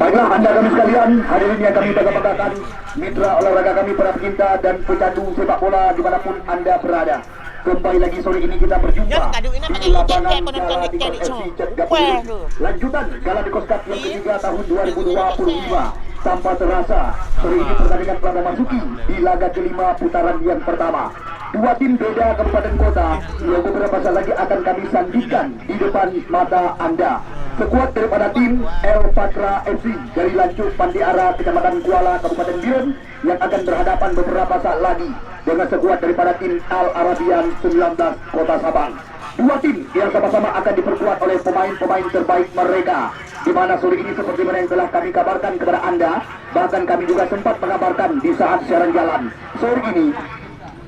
Baiklah anda kami sekalian, hadirin yang kami banggakan, mitra olahraga kami para pecinta dan pecandu sepak bola dimanapun anda berada. Kembali lagi sore ini kita berjumpa di lapangan Gala Dikos FC Cetgapuri. Lanjutan Gala Dikos Cup yang ketiga tahun 2025. Tanpa terasa, sore ini pertandingan telah memasuki di laga kelima putaran yang pertama. Dua tim beda kabupaten kota yang beberapa saat lagi akan kami sandingkan di depan mata anda. Sekuat daripada tim El Patra FC dari Lancuk Pandiara, Kecamatan Kuala, Kabupaten Biren yang akan berhadapan beberapa saat lagi dengan sekuat daripada tim Al Arabian 19 Kota Sabang. Dua tim yang sama-sama akan diperkuat oleh pemain-pemain terbaik mereka, di mana sore ini seperti mana yang telah kami kabarkan kepada anda, bahkan kami juga sempat mengabarkan di saat siaran jalan. Sore ini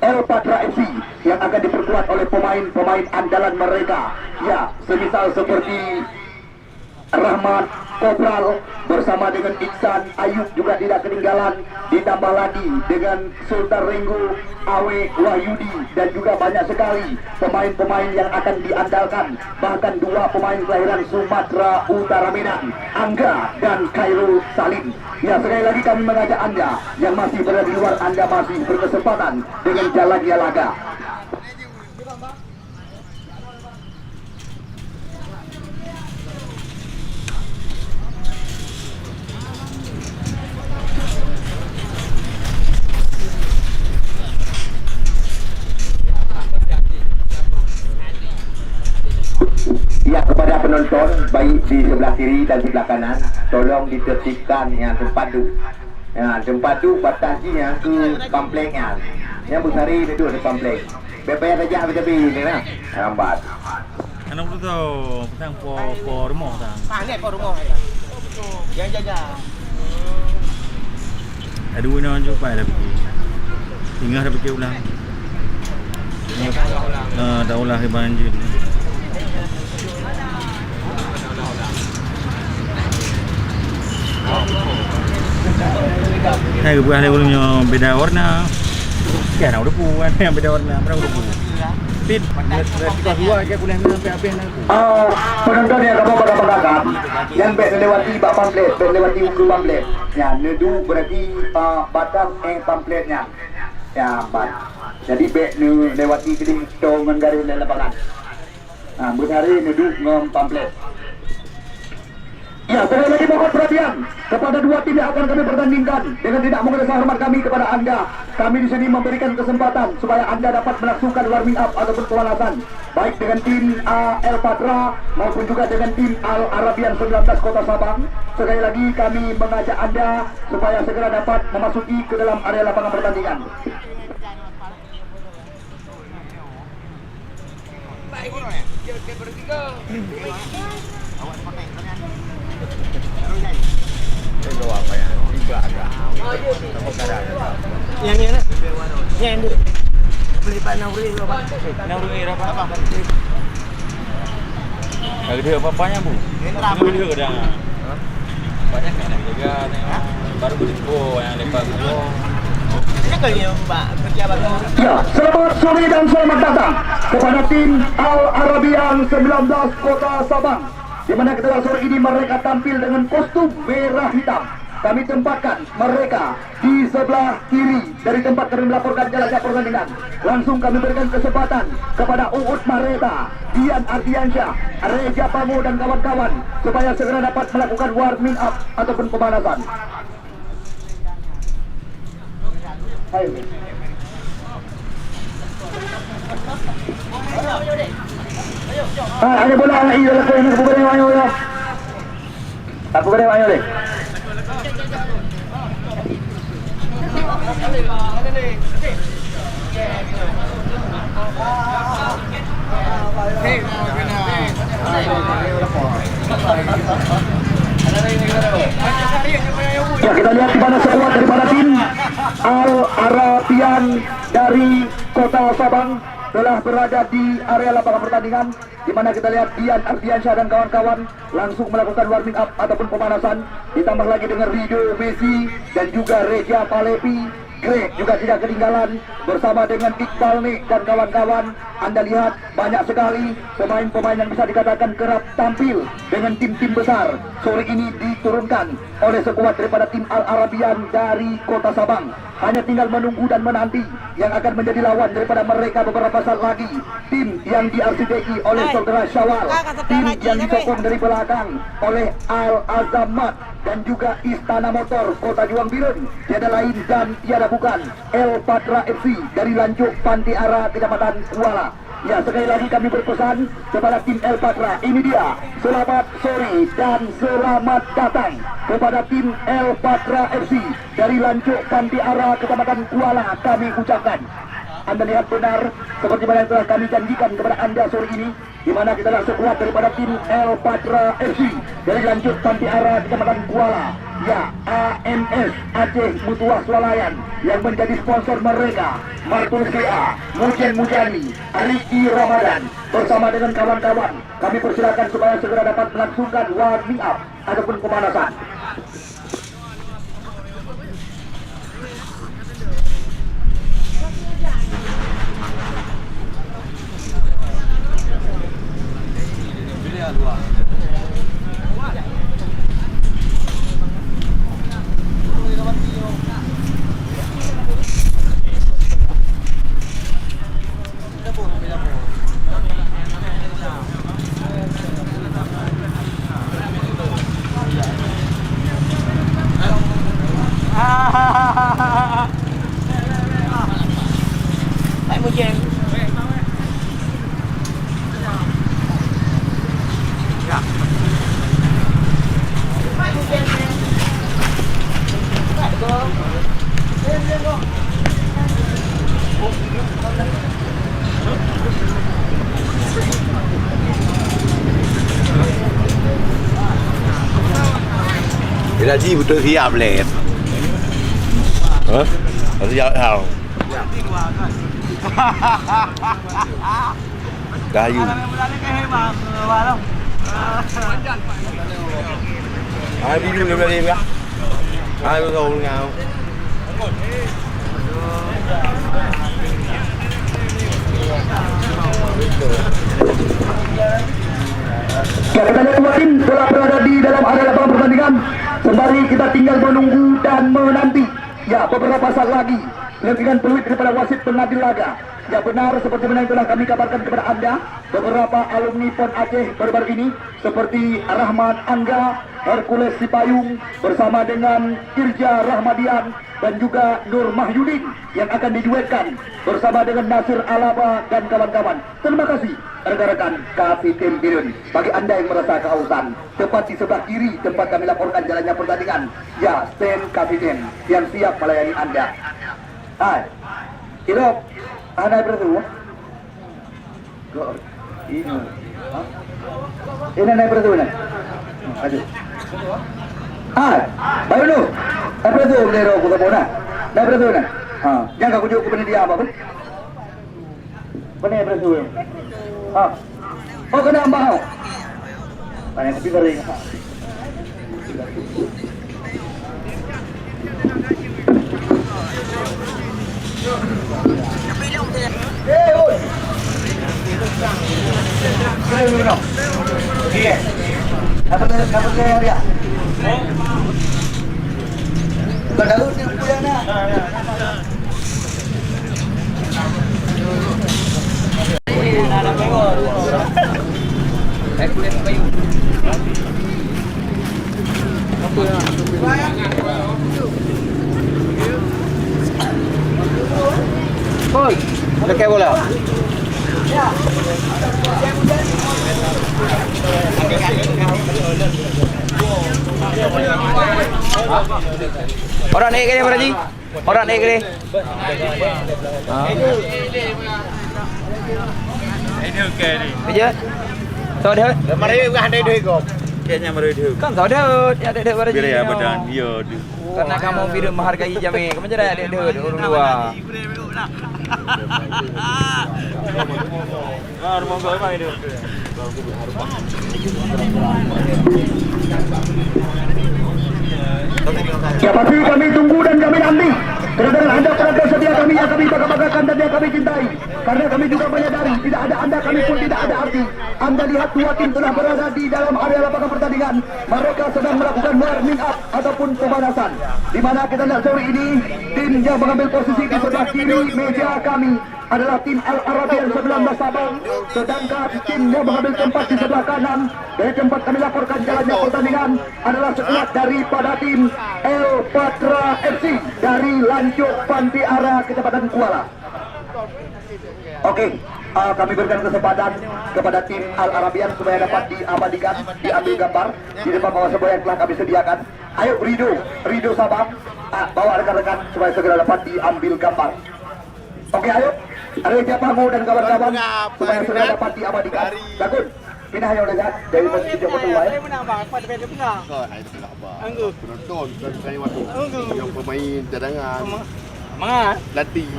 El Patra FC yang akan diperkuat oleh pemain-pemain andalan mereka, ya semisal seperti Rahmat Kopral bersama dengan Iksan Ayub juga tidak ketinggalan, ditambah lagi dengan Sultan Ringgo, Awe Wahyudi, dan juga banyak sekali pemain-pemain yang akan diandalkan, bahkan dua pemain kelahiran Sumatera Utara Medan, Angga dan Khairul Salim. Ya, sekali lagi kami mengajak anda yang masih berada di luar, anda masih berkesempatan dengan jalannya laga. Ya, kepada penonton baik di sebelah kiri dan sebelah kanan, tolong ditertibkan yang tempat duduk. Ya, tempat duduk batasnya ke pampleknya. Yang besari duduk di pamplek. Bepaya saja tepi ni lah. Lambat. Anak tu tahu petang po rumah tang. Panik po rumah. Yang jaga. Ada guna jumpa dah pergi. Tinggal dah pergi ulang. Dah ulang ke banjir. Saya buat hal punya beda warna. Kan ada puan yang beda warna, mana ada puan. Pit, kita dua aja kuliah sampai habis aku. Penonton yang kamu banggakan, yang bek lewati bak pamflet, bek lewati ukul pamflet. Ya, nedu berarti batas pamfletnya. Ya, bat. Jadi bek lewati keding dengan garis lapangan. Nah, berhari nedu ngom pamflet. Ya, sekali lagi mohon perhatian kepada dua tim yang akan kami pertandingkan. Dengan tidak mengenai hormat kami kepada anda, kami di sini memberikan kesempatan supaya anda dapat melangsungkan warming up ataupun pemanasan, baik dengan tim El Patra maupun juga dengan tim Al Arabian 19 Kota Sabang. Sekali lagi kami mengajak anda supaya segera dapat memasuki ke dalam area lapangan pertandingan. Itu apa ya? Tiga agak. Yang ni nak. Yang ni. Beli pak Nauri berapa? Nauri berapa? Harga dia apa-apanya bu? Ini dia kadang. Banyak kan yang jaga tengok. Baru beli yang lepas tu. Siapa ni mbak kerja baru? Ya, selamat sore dan selamat datang kepada tim Al Arabian 19 Kota Sabang, di mana ketika sore ini mereka tampil dengan kostum merah hitam. Kami tempatkan mereka di sebelah kiri dari tempat kami melaporkan jalannya pertandingan. Langsung kami berikan kesempatan kepada Uut Mareta, Dian Ardiansyah, Reja Pamo dan kawan-kawan supaya segera dapat melakukan warming up ataupun pemanasan. Ayo. Ada bola anak ini dalam poin aku boleh main ya. Aku boleh main oleh. Ya, kita lihat di mana sekuat daripada tim Al Arabian dari Kota Sabang telah berada di area lapangan pertandingan, di mana kita lihat Dian Ardiansyah dan kawan-kawan langsung melakukan warming up ataupun pemanasan, ditambah lagi dengan Rido Messi dan juga Reja Palepi, Greg juga tidak ketinggalan bersama dengan Iqbal nih dan kawan-kawan. Anda lihat banyak sekali pemain-pemain yang bisa dikatakan kerap tampil dengan tim-tim besar. Sore ini diturunkan oleh sekuat daripada tim Al Arabian dari Kota Sabang. Hanya tinggal menunggu dan menanti yang akan menjadi lawan daripada mereka beberapa saat lagi. Tim yang diarsiteki oleh Saudara Syawal, tim yang disokong dari belakang oleh Al Azamat dan juga Istana Motor Kota Juang Birun. Tiada lain dan tiada bukan El Patra FC dari Lanjuk Pantiara, Kecamatan Kuala. Ya, sekali lagi kami berpesan kepada tim El Patra, ini dia, selamat sore dan selamat datang kepada tim El Patra FC dari Lanjuk Pantiara, Kecamatan Kuala. Kami ucapkan, Anda lihat benar seperti mana yang telah kami janjikan kepada Anda sore ini, di mana kita adalah sekuat daripada tim El Patra FC dari Lanjuk Pantiara, Kecamatan Kuala. Ya, AMS Aceh Mutuah Swalayan yang menjadi sponsor mereka, Martul CA, Mujen Mujani, Riki Ramadan bersama dengan kawan-kawan. Kami persilakan supaya segera dapat melangsungkan warming up ataupun pemanasan. Tại mua chèn. Bila ji betul siap leh. Hah? Siap tahu. Kayu. Ai đi đường này đi á. Ai có đâu ngào. Ya, kita lihat dua tim telah berada di dalam area lapangan pertandingan. Sembari kita tinggal menunggu dan menanti. Ya, beberapa saat lagi lentikan peluit daripada wasit pengadil laga. Ya, benar seperti mana yang telah kami kabarkan kepada Anda, beberapa alumni PON Aceh baru-baru ini seperti Rahman Angga, Hercules Sipayung bersama dengan Irja Rahmadian dan juga Nur Mahyudin yang akan diduetkan bersama dengan Nasir Alaba dan kawan-kawan. Terima kasih rekan-rekan Kapiten Birun. Bagi Anda yang merasa kehausan, tepat di sebelah kiri tempat kami laporkan jalannya pertandingan, ya, stand Kapiten yang siap melayani Anda. Hai, Irok, ada berdua. Ini, ini naik berdua nih. Aduh. Hai, baru lu. Naik berdua boleh rok kita bona. Naik berdua nih. Jangan aku jauh ke dia apa pun. Mana berdua? Oh, kena ambau. Mana kopi kering. Apa dia? Bukan daun dia punya nak. Ada bengol. Kulit kayu. Apa ya? Boy, ada kayak bola. Ya. Orang naik ke dia Pak Haji? Orang naik ke dia? Ini okey ni. Iya. Tahu dia? Mari bukan ada duit kau. Kayaknya mereka. Kan tahu dia, ya ada Pak Haji. Biar ya badan dia tu. Karena kamu tidak menghargai jami, kamu jadi ada orang luar. Rumah kau mana dia? Ya, pasti kami tunggu dan kami nanti. Kedatangan Anda kami bangga-banggakan dan yang kami cintai. Karena kami juga menyadari tidak ada anda, kami pun tidak ada arti. Anda lihat dua tim telah berada di dalam area lapangan pertandingan. Mereka sedang melakukan warming up ataupun pemanasan. Di mana kita lihat sore ini tim yang mengambil posisi di sebelah kiri meja kami adalah tim Al-Arabian 19 Sabang, sedangkan tim yang mengambil tempat di sebelah kanan dari tempat kami laporkan jalannya pertandingan adalah skuad daripada tim El Patra FC dari Lancuk Pantiara Kecamatan Kuala. Oke, kami berikan kesempatan kepada tim Al-Arabian supaya dapat diabadikan, diambil gambar di depan bawah sebuah yang telah kami sediakan. Ayo Rido Sabang, bawa rekan-rekan supaya segera dapat diambil gambar. Oke, ayo. Ada Japamu dan kawan-kawan supaya segera dapat diabadikan. Lagun, pindah ya udah dari posisi Joko tua ya. Penonton dan saya waktu yang pemain cadangan. Mana? Latih.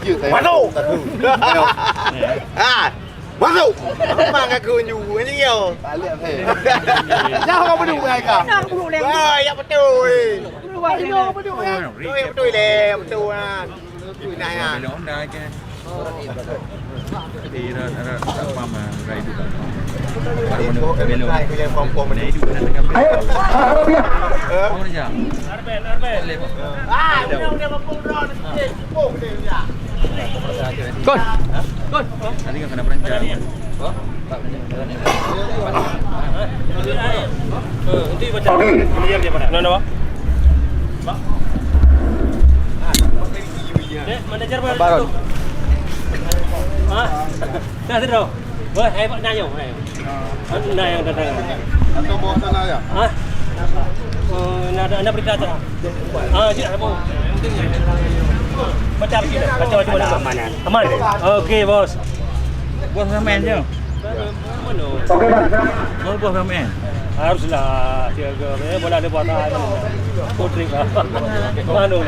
Ya saya. Masuk. Masuk. Mang aku juga ni yo. Tak lihat saya. Jangan kau berdua mereka. Wah, ya betul. Ya betul le, betul kan. Này à. Nó đai cái. Thì nó qua mà ray được. Ayo, Arabian. Oh, ni ya. Kon. Tadi kan kena perancang. Nanti baca. Oke. Diam dia pada. Mana, Pak? Pak. Manager Baron. Dah sudah. Wah, Pak Nayong. Nayong datang. Atau bawa sana ya? Ada berita acara. Tidak mau. Baca lagi. Baca mana? Aman. Okey, bos. Buah ramen je. Oke, Bang. Mau buah ramen. Haruslah jaga. Bola ada buat apa? Putri kah? Mana?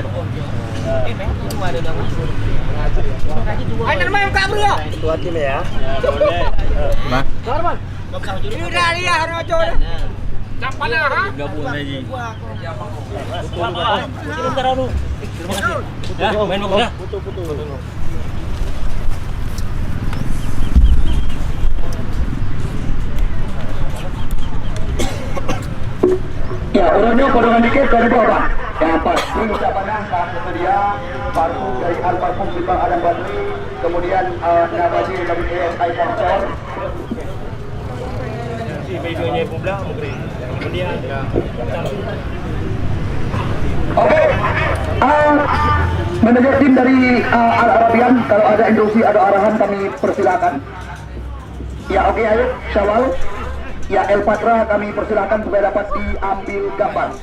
Ayo main kat bro. Ketua tim ya. Boleh. Mak. Normal. Ini dah dia Rojo dah. Sampai lah ha? Gabung lagi. Sebentar dulu. Terima kasih. Ya, main bola. Putu. Ya, orangnya potongan dikit dari bawah. Yang pasti ucapannya saat tersedia parfum dari Al-Parfum Simpang Adam Badri, kemudian Nabaji dari ASI Factor. Si videonya pula memberi. Kemudian Oke, manajer tim dari Al-Arabian, kalau ada instruksi, ada arahan kami persilakan. Ya, oke, ayo Syawal. Ya, El Patra kami persilakan supaya dapat diambil gambar.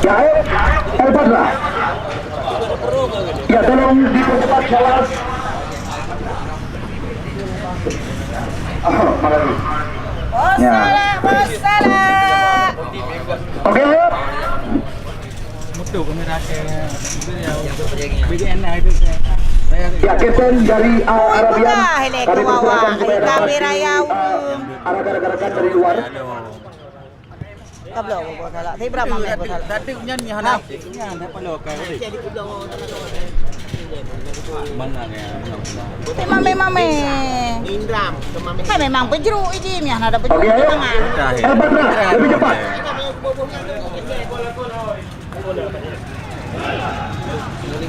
Ya, ayo El Patra. Ya, tolong dipercepat Syawal. Makasih. Wassalam. Oke, ayo. Betul kamera ke BDN itu saya. Ya, Kapten dari Arabian kami persilakan supaya dapat Kamera ya. rekan-rekan dari luar. Kablo ko salah. Saya berapa menit ko salah? Tadi punya ni hanap. Ni hanap apa lo kau ni? Mana ni? Mame. Indram, kemampuan. Hai memang penjeruk ini ni ada Oke, penjeruk ayo. tangan. El Patra, lebih cepat.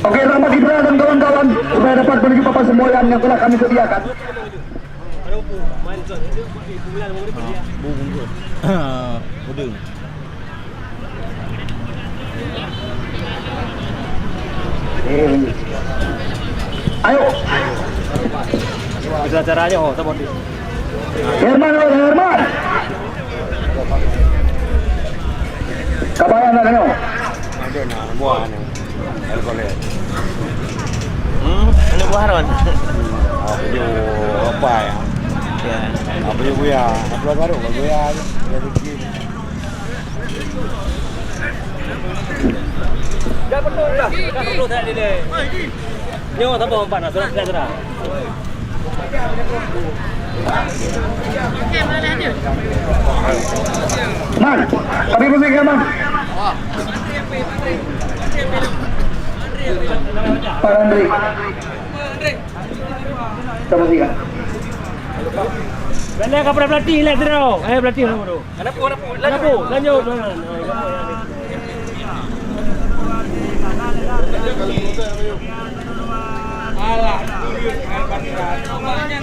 Oke, Rahmat Ibra dan kawan-kawan supaya dapat menuju papan semboyan yang telah kami sediakan. Bungkus. Udung. Ayo, Bisa caranya oh, tak boleh. Herman. Kabayan na kayo. Ada nak buah ni. Alkohol. Ano buah ron? Apa ya? Apa ya buaya? Apa baru buaya? Jadi Dah betul dah. Dah betul saya dia. Nyo tak apa empat nak surat surat. Man, tapi musik ya man. Pak Andri. Sama musik kan? Benda kau pernah pelatih lah terau. Pelatih lah tu. Kenapa? Lanjut. Allah,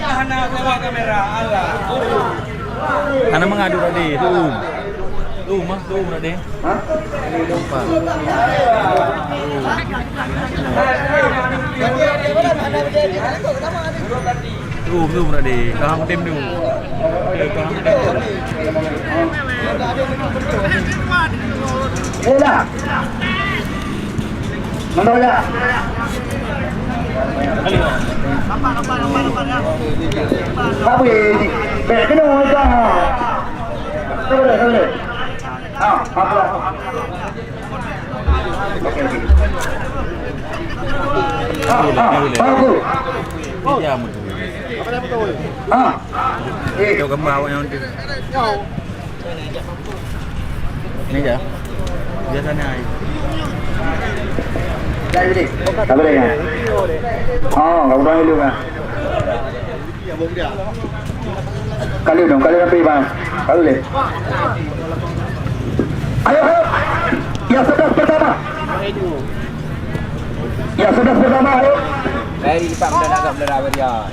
tahan kamera. Allah. Anak mengadu tadi, tu mah tadi. Hah? Tu tadi. Kaham tim tu. Dah. Mana ya? Apa ini? Bek kena orang. Boleh. Apa? Okey. Bagus. Jam tu. Jauh gambar awak yang tu. Ni je. Dia sana ai. Dah jadi. Tak boleh kan? Kau berani dulu kan? Kali ramai bang. Kali deh. Ayo. Ya sudah pertama. Ayo. Dari lipat benda nak agak belara dia.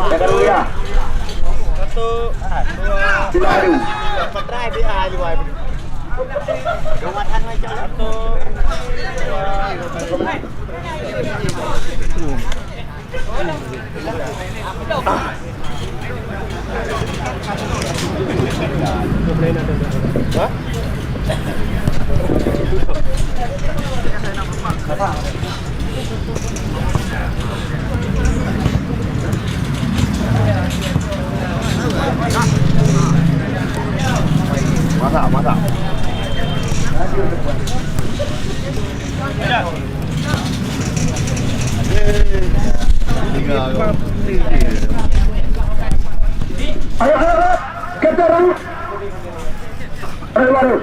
Jaga dulu ya. Satu, dua, Sila adu. try dia aja boy. Jawatan macam satu. Masak. Ayo. Kita orang. Baru.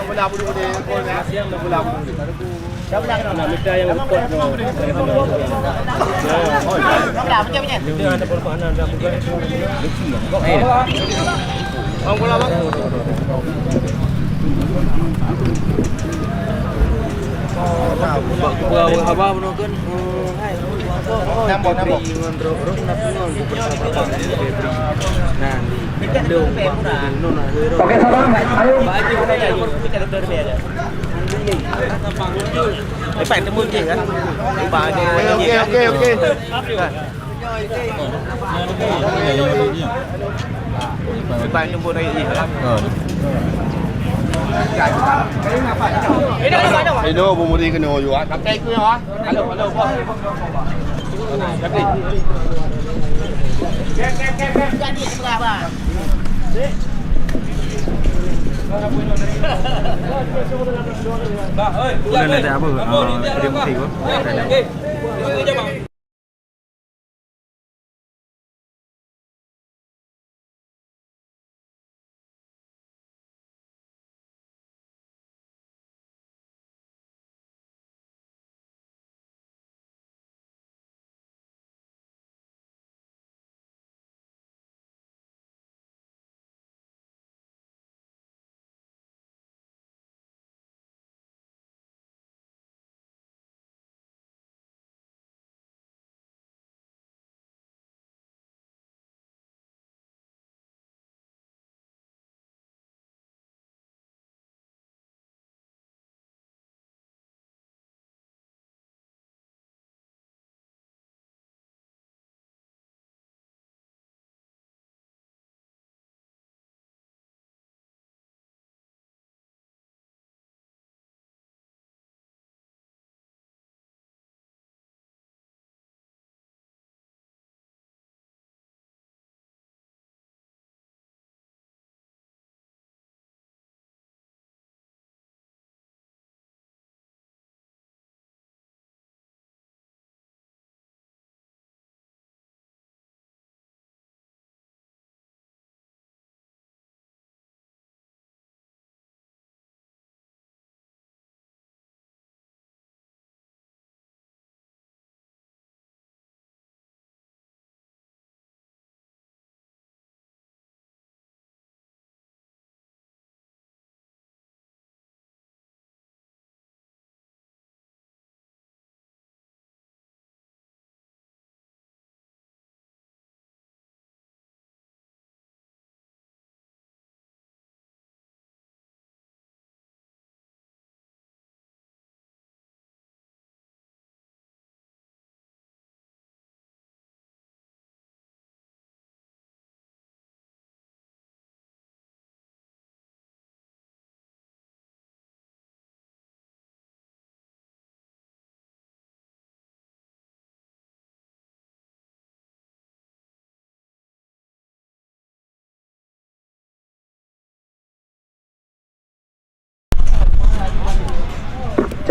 Bola budu dia, siang dah bola budu. Nak minta yang report tu. Dia ada perpahanan dah bukan. Bang bola bang. Abah menonton. Nambah. Okey, sabar. Ayo. Lepas temu je kan. Okey. Lepas temu raya ni. Ini bumuri kena juga. Tapi aku ya. Halo bos. Tapi. Jadi berapa? Bulan ada apa? Dia mesti apa?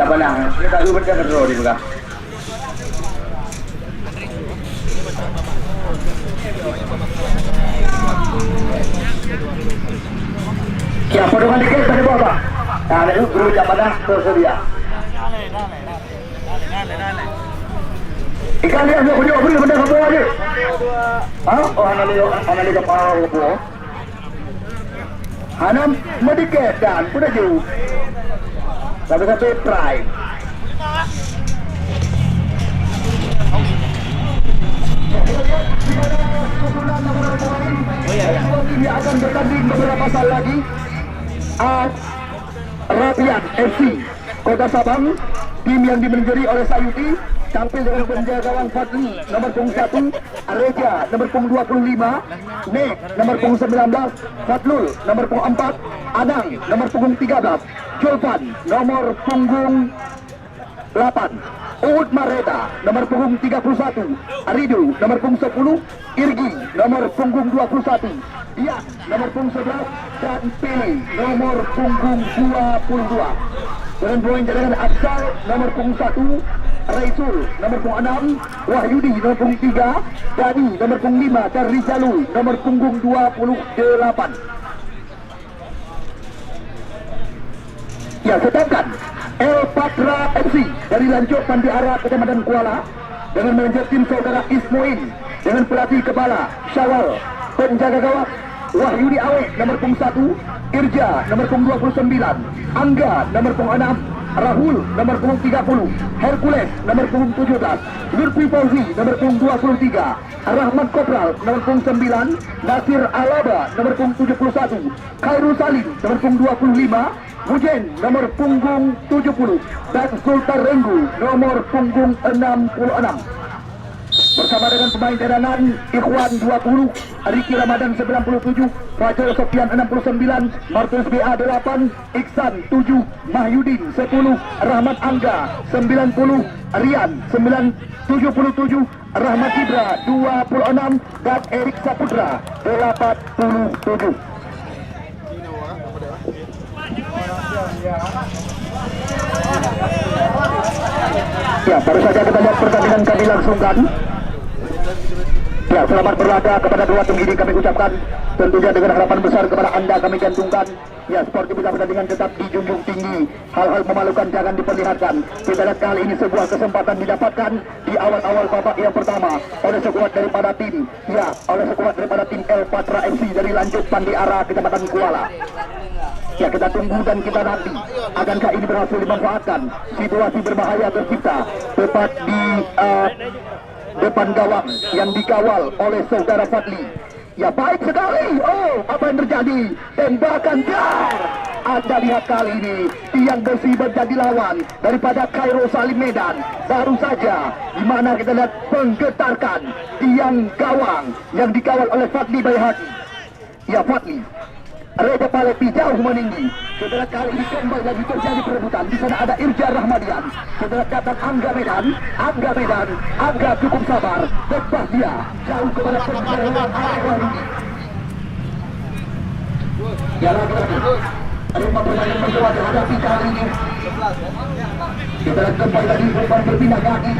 Tak pernah. Dia tak lupa dia kedua di belakang. Ya, potongan dikit pada bawah, Pak. Nah, ada itu guru jam panas tersedia. Ikan dia beri benda ke bawah je. Oh, anak dia kepala ke bawah. Hanam medikit dan pun aju. Sampai try. Dia akan bertanding beberapa saat lagi. Rabian FC Kota Sabang, tim yang dimenjeri oleh Sayuti, tampil dengan penjaga gawang Fadli nomor punggung 1, Reja nomor punggung 25, Nek nomor punggung 19, Fadlul nomor punggung 4, Anang nomor punggung 13, Julfan nomor punggung 8, Uud Mareta nomor punggung 31, Aridu nomor punggung 10, Irgi nomor punggung 21, Dia nomor punggung 11 dan Pili nomor punggung 22. Dengan poin cadangan Absal nomor punggung 1, Raisul nomor punggung 6, Wahyudi nomor punggung 3, Dani nomor punggung 5 dan Rizalul nomor punggung 28. Ya, sedangkan El Patra FC dari Lanjut Pandiara Kecamatan Kuala dengan manajer tim saudara Ismoin dengan pelatih kepala Syawal, penjaga gawang Wahyudi Awek nomor punggung 1, Irja nomor punggung 29, Angga nomor punggung 6, Rahul nomor punggung 30, Hercules nomor punggung 17, Lutfi Fauzi nomor punggung 23, Rahmat Kopral nomor punggung 9, Nasir Alaba nomor punggung 71, Khairul Salim nomor punggung 25, Mujen nomor punggung 70 dan Sultan Renggu nomor punggung 66. Bersama dengan pemain cadangan Ikhwan 20, Riki Ramadan 97, Fajar Sofian 69, Martus BA 8, Iksan 7, Mahyudin 10, Rahmat Angga 90, Rian 77, Rahmat Ibra 26 dan Erik Saputra 87. Ya, baru saja kita lihat pertandingan kami langsungkan. Ya, selamat berlaga kepada dua tim ini kami ucapkan. Tentunya dengan harapan besar kepada Anda kami gantungkan. Ya, sportivitas pertandingan tetap dijunjung tinggi. Hal-hal memalukan jangan diperlihatkan. Kita lihat kali ini sebuah kesempatan didapatkan di awal-awal babak yang pertama oleh sekuat daripada tim. Ya, oleh sekuat daripada tim El Patra FC dari Lanjut Pandiara Kecamatan Kuala. Ya, kita tunggu dan kita nanti akankah ini berhasil dimanfaatkan. Situasi berbahaya tercipta tepat di depan gawang yang dikawal oleh saudara Fadli. Ya, baik sekali. Oh, apa yang terjadi? Tembakan jar. Anda lihat kali ini tiang besi menjadi lawan daripada Khairul Salim Medan. Baru saja di mana kita lihat penggetarkan tiang gawang yang dikawal oleh Fadli Bayhaqi. Ya, Fadli Reja Palepi jauh meninggi. Setelah kali ini kembali lagi terjadi perebutan. Di sana ada Irja Rahmadian. Setelah datang Angga Medan. Angga cukup sabar. Lepas dia jauh kepada penjagaan awal ini. Ya, lagi-lagi rumah pertandingan berdua terhadapi kali ini. Kita lihat kembali lagi umpan berpindah kaki.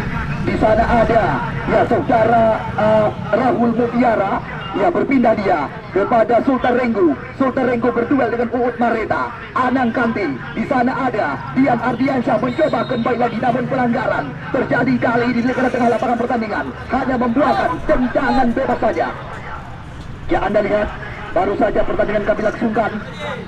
Di sana ada ya saudara Rahul Mutiara. Ya, berpindah dia kepada Sultan Renggu. Sultan Renggu berduel dengan Uud Mareta. Anang Kanti. Di sana ada Dian Ardiansyah mencoba kembali lagi namun pelanggaran terjadi kali ini di tengah lapangan pertandingan. Hanya membuahkan tendangan bebas saja. Ya, Anda lihat baru saja pertandingan kami langsungkan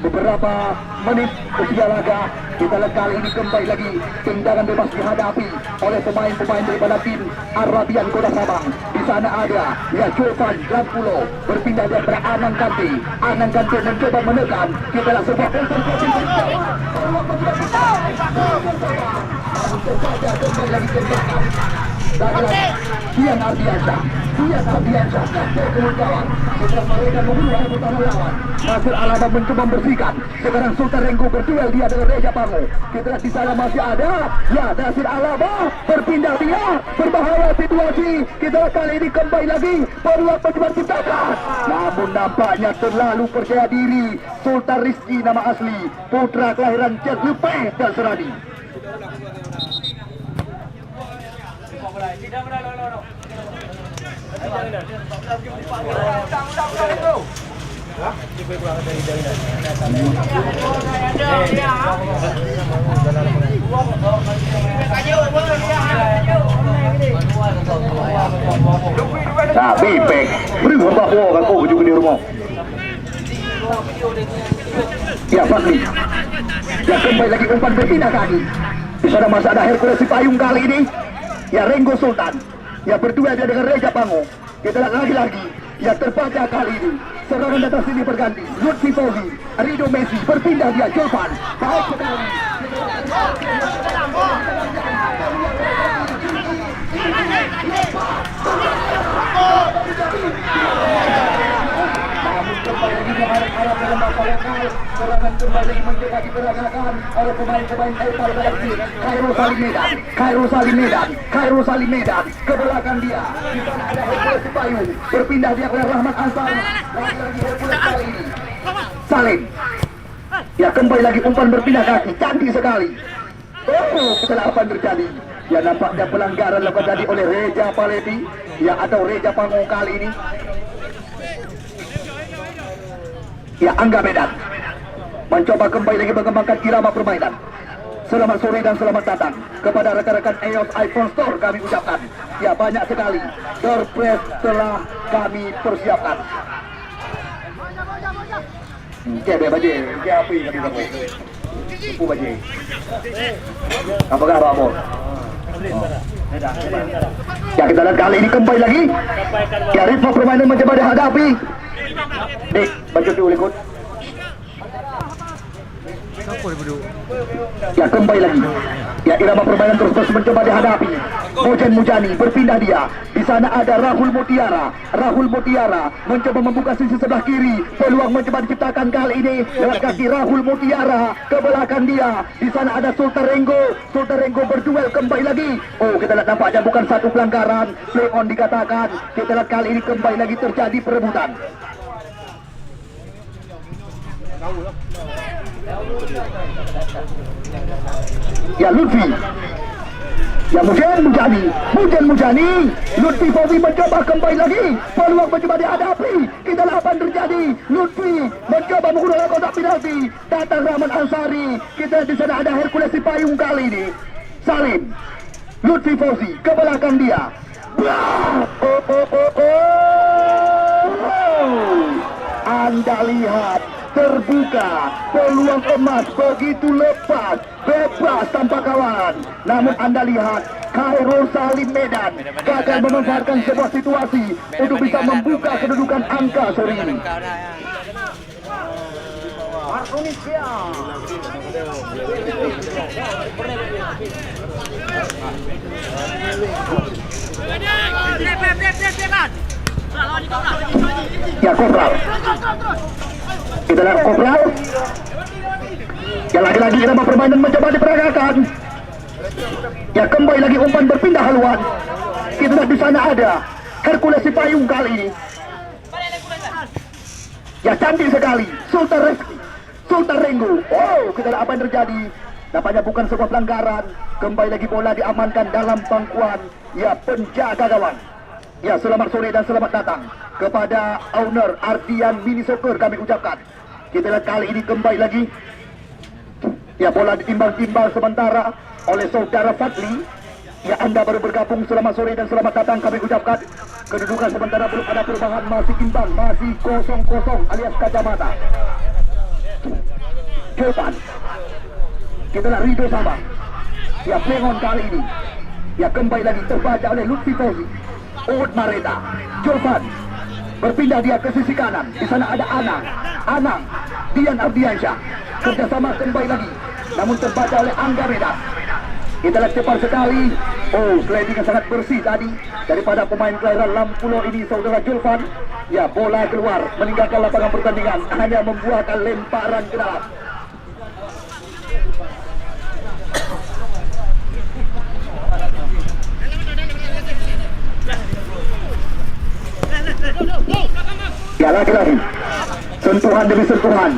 beberapa menit usia laga. Kita lihat kali ini kembali lagi tendangan bebas dihadapi oleh pemain-pemain daripada tim Arabian Kota Sabang. Di sana ada ya Julfan Lampulo berpindah dari Anang Kanti. Anang Kanti mencoba menekan. Kita lihat sebuah kembali lagi tendangan. Dian Ardiansyah kemudian setelah mereka membunuh pertama lawan. Nasir Alaba mencoba membersihkan. Sekarang Sultan Renggu berduel dia dengan Reja Pangu. Kita lihat di sana masih ada ya Nasir Alaba berpindah dia, berbahaya situasi. Kita lihat kali ini kembali lagi peluang mencoba ciptakan. Namun nampaknya terlalu percaya diri. Sultan Rizki nama asli, putra kelahiran Cetlupe dan Seradi. Nah, bebek beri berapa kan kau juga di rumah. Ya Fadli. Ya kembali lagi umpan berpindah kaki. Di sana masih ada Hercules si payung kali ini. Ya Renggo Sultan. Ya berdua dia dengan Reja Pango. Kita lihat lagi-lagi. Ya terbaca kali ini. Serangan datang sini berganti. Lutfi Fauzi, Rido Messi berpindah dia Jovan. Baik sekali. Namun kembali lagi diharap-harap dalam masalah lokal. Serangan kembali mencoba diperagakan oleh pemain-pemain Epal Galaxy. Khairul Salim Medan ke belakang dia. Di sana ada Hercules Cipayung. Berpindah dia oleh Rahmat Ansar. Lagi-lagi Hercules kali ini. Salim. Ya kembali lagi umpan berpindah kaki. Cantik sekali. Oh, setelah apa yang terjadi? Ya nampaknya pelanggaran lakukan tadi oleh Reja Paleti. Ya atau Reja Pango kali ini. Ya Angga Medan mencoba kembali lagi mengembangkan irama permainan. Selamat sore dan selamat datang kepada rekan-rekan EOS iPhone Store kami ucapkan. Ya banyak sekali surprise telah kami persiapkan. Kebe baje, ke api kami kamu. Upu baje. Apa kabar bos? Ya kita lihat kali ini kembali lagi. Ya ritme permainan mencoba dihadapi. Dik, baca dulu ikut. Ya kembali lagi. Ya irama permainan terus mencoba dihadapi. Mojan Mujani berpindah dia. Di sana ada Rahul Mutiara. Rahul Mutiara mencoba membuka sisi sebelah kiri. Peluang mencoba diciptakan kali ini lewat kaki Rahul Mutiara ke belakang dia. Di sana ada Sultan Renggo. Sultan Renggo berduel kembali lagi. Oh kita lihat nampaknya bukan satu pelanggaran. Play on dikatakan. Kita lihat kali ini kembali lagi terjadi perebutan. Ya Lutfi. Ya Mujan Mujani. Lutfi Fauzi mencoba kembali lagi. Peluang mencoba dihadapi. Kita lihat apa yang terjadi. Lutfi mencoba menggunakan kotak penalti. Datang Rahman Ansari. Kita di sana ada Hercules si payung kali ini. Salim. Lutfi Fauzi ke belakang dia. Anda lihat terbuka peluang emas begitu lepas, bebas tanpa kawan. Namun Anda lihat Khairul Salim Medan gagal memanfaatkan sebuah situasi untuk bisa membuka kedudukan angka sore ini. Ya Kopral. Kita lihat Kopral. Ya lagi-lagi irama permainan mencoba diperagakan. Ya kembali lagi umpan berpindah haluan. Kita lihat di sana ada Hercules si payung kali ini. Ya cantik sekali Sultan Renggo. Oh kita lihat apa yang terjadi. Nampaknya bukan sebuah pelanggaran. Kembali lagi bola diamankan dalam pangkuan. Ya penjaga gawang. Ya selamat sore dan selamat datang kepada owner Ardian Mini Soccer kami ucapkan. Kita lihat kali ini kembali lagi. Ya bola ditimbang-timbang sementara oleh saudara Fadli. Ya Anda baru bergabung, selamat sore dan selamat datang kami ucapkan. Kedudukan sementara belum ada perubahan, masih imbang, masih 0-0 alias kacamata. Jovan. Kita lihat Rido sama. Ya Pengon kali ini. Ya kembali lagi terbaca oleh Lutfi Fauzi. Uud Mareta. Jovan. Berpindah dia ke sisi kanan. Di sana ada Anang. Dian Ardiansyah. Kerjasama kembali lagi. Namun terbaca oleh Angga Medan. Kita lihat cepat sekali. Oh, sliding yang sangat bersih tadi daripada pemain kelahiran Lampulo ini, saudara Julfan. Ya, bola keluar meninggalkan lapangan pertandingan, hanya membuahkan lemparan ke dalam. Ya, lagi-lagi sentuhan demi sentuhan,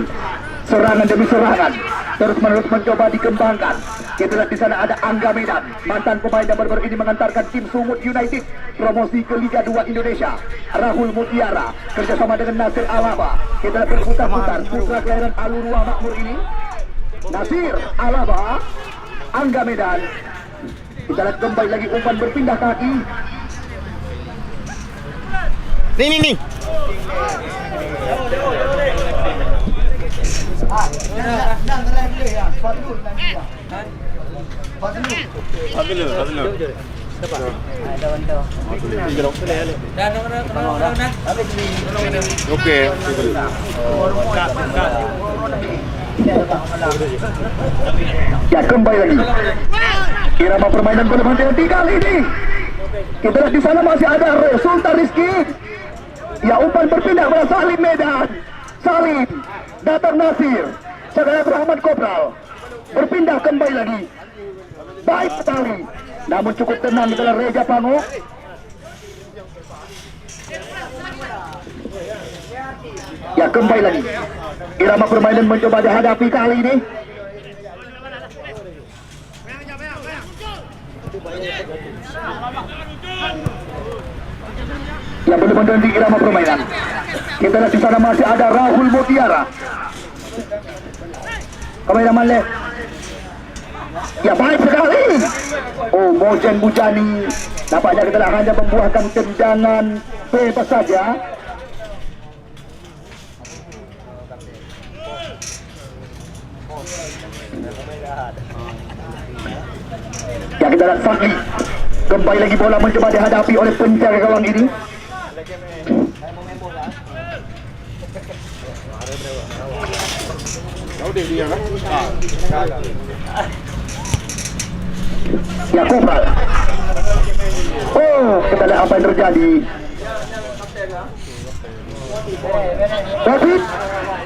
serangan demi serangan, terus-menerus mencoba dikembangkan. Kita lihat di sana ada Angga Medan, mantan pemain yang baru ini mengantarkan tim Sumut United promosi ke Liga 2 Indonesia. Rahul Mutiara kerjasama dengan Nasir Alaba. Kita lihat berputar-putar putra kelahiran Alurua Makmur ini. Nasir Alaba, Angga Medan. Kita lihat kembali lagi umpan berpindah kaki. Nih. Okey. Ya, kembali lagi. Irama permainan pada hati-hati kali ini. Kita lihat di sana masih ada Sultan Rizky. Ya, umpan berpindah pada Salim Medan. Salim, datang Nasir. Sekarang Rahmat Kopral. Berpindah kembali lagi. Baik sekali. Namun cukup tenang adalah Reja Pango. Ya, kembali lagi. Irama permainan mencoba dihadapi kali ini. Yang belum mendanti irama permainan. Kita lihat di sana masih ada Rahul Mutiara. Kameraman left. Ya, baik sekali. Oh, Mojen Bujani. Nampaknya kita hanya membuahkan tendangan bebas saja. Ya, kita lihat Fakri. Kembali lagi bola mencoba dihadapi oleh penjaga gawang ini. Ya, Kopral. Oh, kita lihat apa yang terjadi. Tapi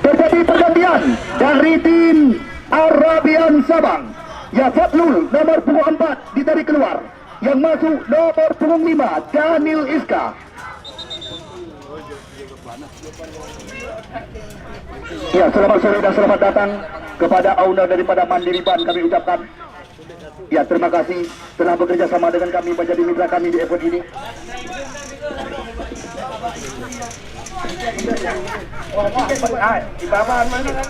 terjadi pergantian dari tim Arabian Sabang. Ya, Fatlul nomor punggung 4 ditarik keluar. Yang masuk nomor punggung 5 Daniel Iska. Ya, selamat sore dan selamat datang kepada owner daripada Mandiri Ban kami ucapkan. Ya, terima kasih telah bekerja sama dengan kami menjadi mitra kami di event ini. Cepat.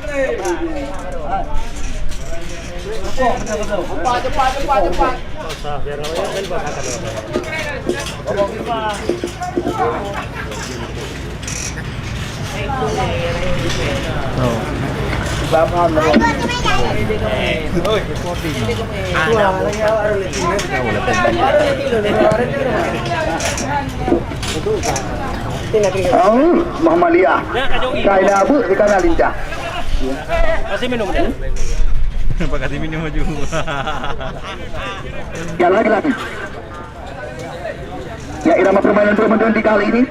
Muhammadiyah. Kaila Abu di kanan lincah. Kasih minum dia. Kasih minum juga. Ya, lagi. Ya, irama permainan belum di kali ini.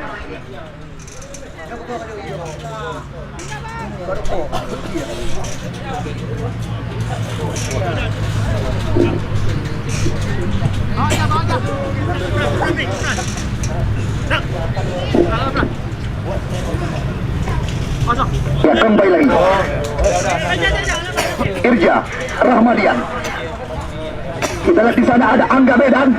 Ya, kembali lagi. Irja Rahmadian. Kita lihat di sana ada Angga Medan.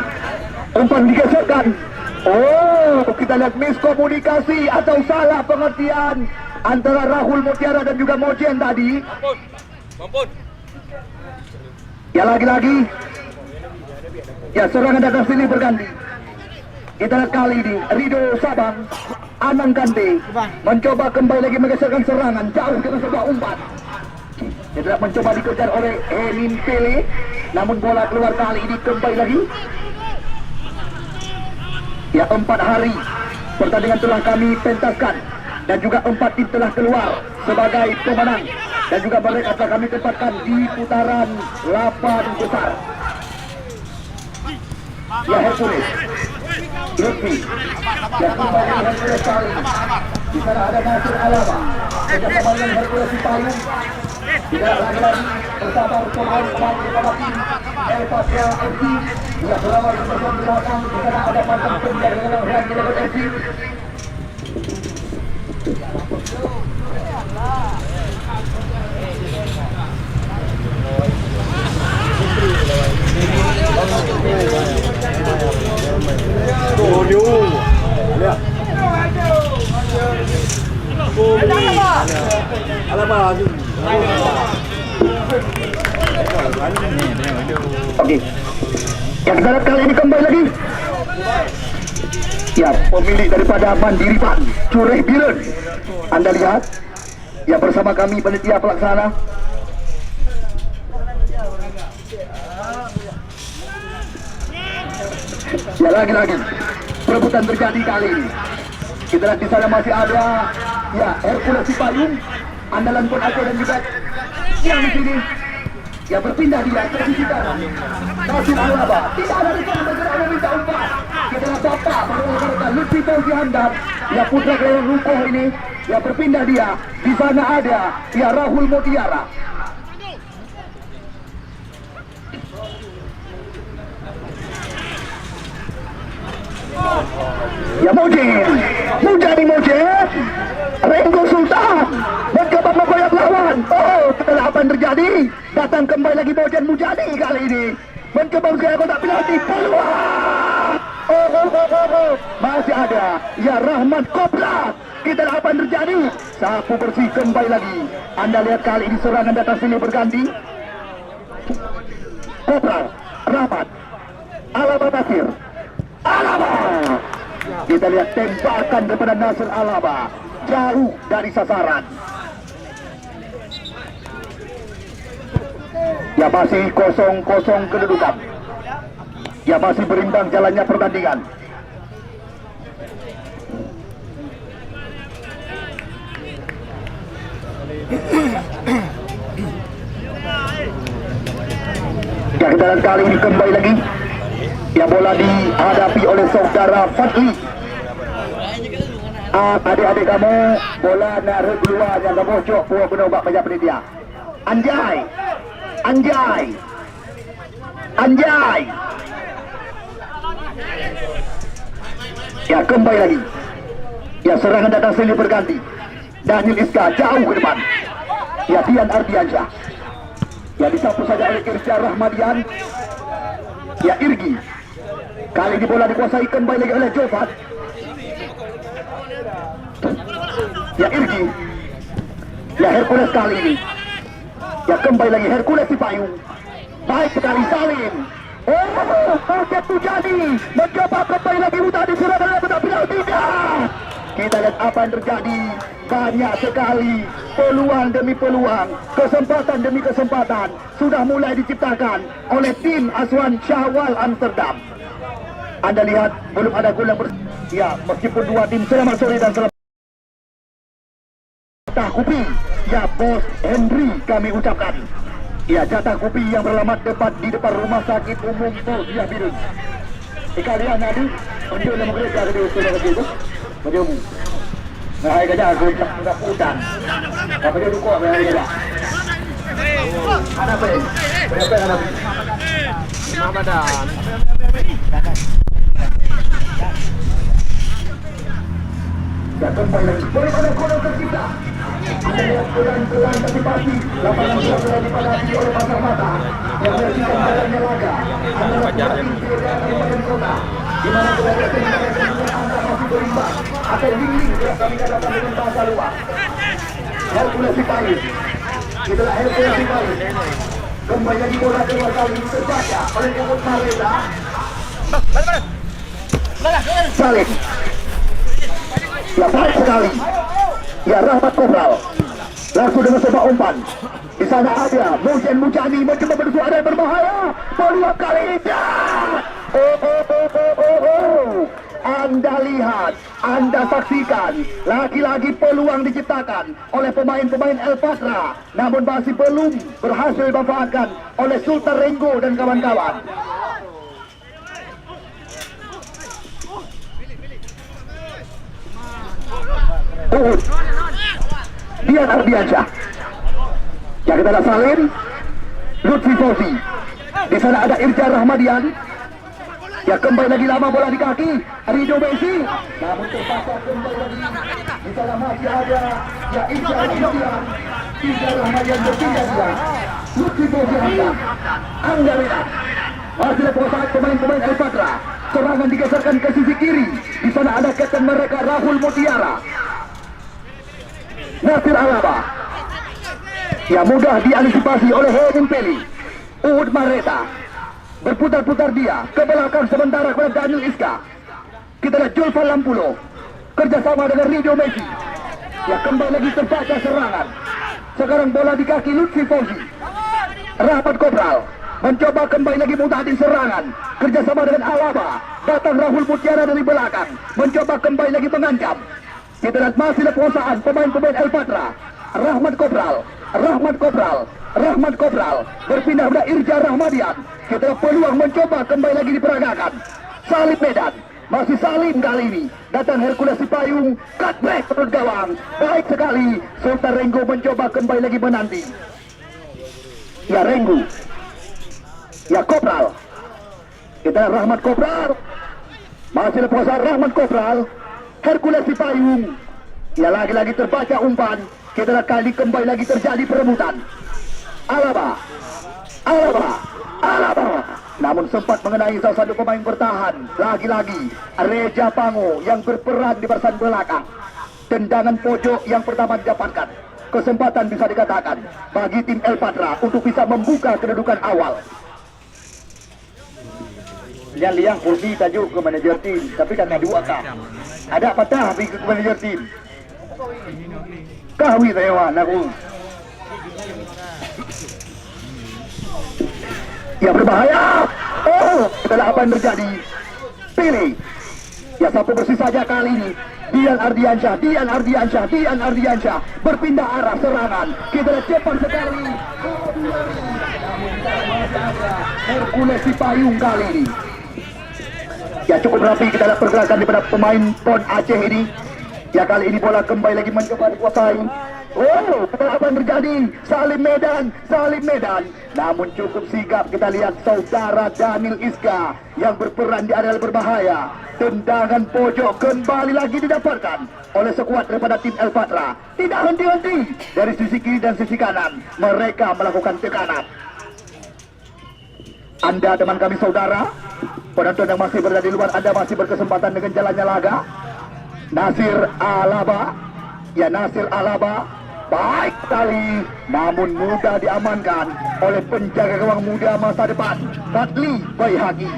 Umpan digeserkan. Oh, kita lihat miskomunikasi atau salah pengertian antara Rahul Mutiara dan juga Mojen tadi. Mampun. Ya, lagi-lagi. Ya, serangan datang sini berganti. Kita lihat kali ini Rido Sabang, Anang Kante mencoba kembali lagi menggeserkan serangan jauh ke sebuah umpan. Kita mencoba dikejar oleh Emin Pele, namun bola keluar kali ini kembali lagi. Ya, 4 hari pertandingan telah kami pentaskan dan juga 4 tim telah keluar sebagai pemenang dan juga mereka telah kami tempatkan di putaran 8 besar. Ya, Hercules Lutfi dan kembali Hercules kali di sana ada Nasir Alaba bersama dengan Hercules di payung. Tidak lagi bersama pemain-pemain bersama tim El Patria FC yang berawal di bersama belakang. Di sana ada mantan penjaga dengan Randy Level FC. Okey. Yang kita lihat kali ini kembali lagi. Ya, pemilik daripada Mandiri Ban, Cureh Biren. Anda lihat, ya bersama kami panitia pelaksana. Ya, lagi-lagi perebutan terjadi kali ini. Kita lihat di sana masih ada, ya, Hercules Cipayung, andalan Pon Aceh dan juga yang di sini. Ya, berpindah dia ke sisi kanan. Nasir Alaba tidak ada di sana, bergerak meminta umpan. Kita lihat Bapak mereka Lutfi Fauzi Hamdan, ya putra kelahiran Rukoh ini, ya berpindah dia. Di sana ada, ya Rahul Mutiara. Ya Mujib, Mujani Mujib, Renggo Sultan mencoba menggoyang lawan. Oh, setelah apa yang terjadi? Datang kembali lagi Bojan Mujani kali ini mencoba menggaya kotak penalti. Peluang. Oh. Masih ada, ya Rahmat Kopla. Kita lihat apa yang terjadi. Sapu bersih kembali lagi. Anda lihat kali ini serangan datang sini berganti. Kopla, Rahmat, Alaba Nasir. Alaba. Kita lihat tembakan daripada Nasir Alaba jauh dari sasaran. Ya masih 0-0 kedudukan. Ya masih berimbang jalannya pertandingan. Ya kita lihat kali ini kembali lagi. Ya bola dihadapi oleh saudara Fadli. Adik-adik kamu, bola nak keluar yang bocok puak kena buat pajak penitia. Anjay. Ya kembali lagi. Ya serangan datang sini berganti. Daniel Iska jauh ke depan. Ya Dian Ardiansyah. Ya disapu saja oleh Irja Rahmadian. Ya Irgi. Kali ini bola dikuasai kembali lagi oleh Jofat. Ya Irgi. Ya Hercules kali ini. Ya kembali lagi Hercules Cipayung. Baik sekali Salim. Oh, Kakek Pujani mencoba kembali lagi Huta di Surabaya dan benar tidak. Kita lihat apa yang terjadi. Banyak sekali peluang demi peluang, kesempatan demi kesempatan sudah mulai diciptakan oleh tim asuhan Syawal Amsterdam. Anda lihat belum ada gol yang ya, meskipun dua tim selamat sore dan selamat jatah kopi. Ya Bos Henry kami ucapkan. Ya jatah kopi yang beralamat di depan rumah sakit umum Fauziah Birun. Kalian nadi untuk nama kerja ada di Australia itu. Berjumpa. Nah, hai kerja aku tak putan. Apa dia dukuk hai kerja. Ada apa? Berapa ada? Ramadan. Ya kembali lagi. Bagaimana gol tercipta? Ada yang pelan-pelan tapi pasti. Lapangan bola telah dipadati oleh pasar mata. Yang menyaksikan jalannya laga. Anda pacarnya kota. Di mana berada Anda masih berimbang atau dingin bila kami katakan dengan bahasa luar. Hercules Cipayung. Itulah Hercules Cipayung. Kembali lagi bola keluar kali ini terbaca oleh Umut Marita. Salim. Ya baik sekali. Ya Rahmat Kopral. Langsung dengan sebuah umpan. Di sana ada Mujen Mujani mencoba menuju area berbahaya. Peluang kali ini. Anda lihat, Anda saksikan, lagi-lagi peluang diciptakan oleh pemain-pemain El Patra, namun masih belum berhasil dimanfaatkan oleh Sultan Renggo dan kawan-kawan. Dian Ardiansyah. Ya kita lihat Salim, Lutfi Fauzi. Di sana ada Irja Rahmadian. Ya kembali lagi lama bola di kaki Rido Messi. Namun terpaksa kembali lagi. Di sana masih ada ya Irja Rahmadian. Irja Rahmadian berpindah dia. Lutfi Fauzi Hamdan. Angga Rina. Masih ada saat pemain-pemain El Patra. Serangan digeserkan ke sisi kiri. Di sana ada kapten mereka Rahul Mutiara. Nasir Alaba. Ya mudah diantisipasi oleh Henin Peli. Uhud Mareta. Berputar-putar dia ke belakang sementara kepada Daniel Iska. Kita lihat Julfan Lampulo. Kerjasama dengan Ridho Messi. Ya kembali lagi terbaca serangan. Sekarang bola di kaki Lutfi Fauzi. Rahmat Kopral mencoba kembali lagi mutahin serangan. Kerjasama dengan Alaba. Datang Rahul Mutiara dari belakang. Mencoba kembali lagi mengancam. Kita lihat masih leposaan pemain-pemain El Patra. Rahmat Kopral berpindah pada Irja Rahmadian. Kita lihat peluang mencoba kembali lagi diperagakan. Salim Medan. Masih Salim kali ini. Datang Hercules Sipayung. Cut back perut gawang. Baik sekali. Sultan Renggo mencoba kembali lagi menanti. Ya Renggo. Ya Kopral. Kita Rahmat Kopral. Masih leposan Rahmat Kopral. Hercules Sipayung. Ya lagi-lagi terbaca umpan. Kita kali kembali lagi terjadi perebutan. Alaba. Namun sempat mengenai salah satu pemain bertahan. Lagi-lagi Reja Pango yang berperan di barisan belakang. Tendangan pojok yang pertama didapatkan. Kesempatan bisa dikatakan bagi tim El Patra untuk bisa membuka kedudukan awal. Liang kursi tajuk ke manajer tim, tapi kan ada 2 kah. Ada patah ke manajer tim. Kahwi Taiwan aku. Ya berbahaya. Oh, itulah apa yang terjadi. Pilih. Ya satu bersih saja kali ini. Dian Ardiansyah berpindah arah serangan. Kita lihat cepat sekali. Hercules Sipayung kali ini. Ya cukup rapi kita lihat pergerakan daripada pemain PON Aceh ini. Ya kali ini bola kembali lagi mencoba dikuasai. Oh, apa yang terjadi? Salim Medan. Namun cukup sigap kita lihat saudara Daniel Iska yang berperan di area berbahaya. Tendangan pojok kembali lagi didapatkan oleh sekuat daripada tim El Patra. Tidak henti-henti dari sisi kiri dan sisi kanan. Mereka melakukan tekanan. Anda teman kami saudara, penonton yang masih berada di luar, Anda masih berkesempatan dengan jalannya laga. Nasir Alaba baik sekali, namun mudah diamankan oleh penjaga gawang muda masa depan Fadli Baihaqi.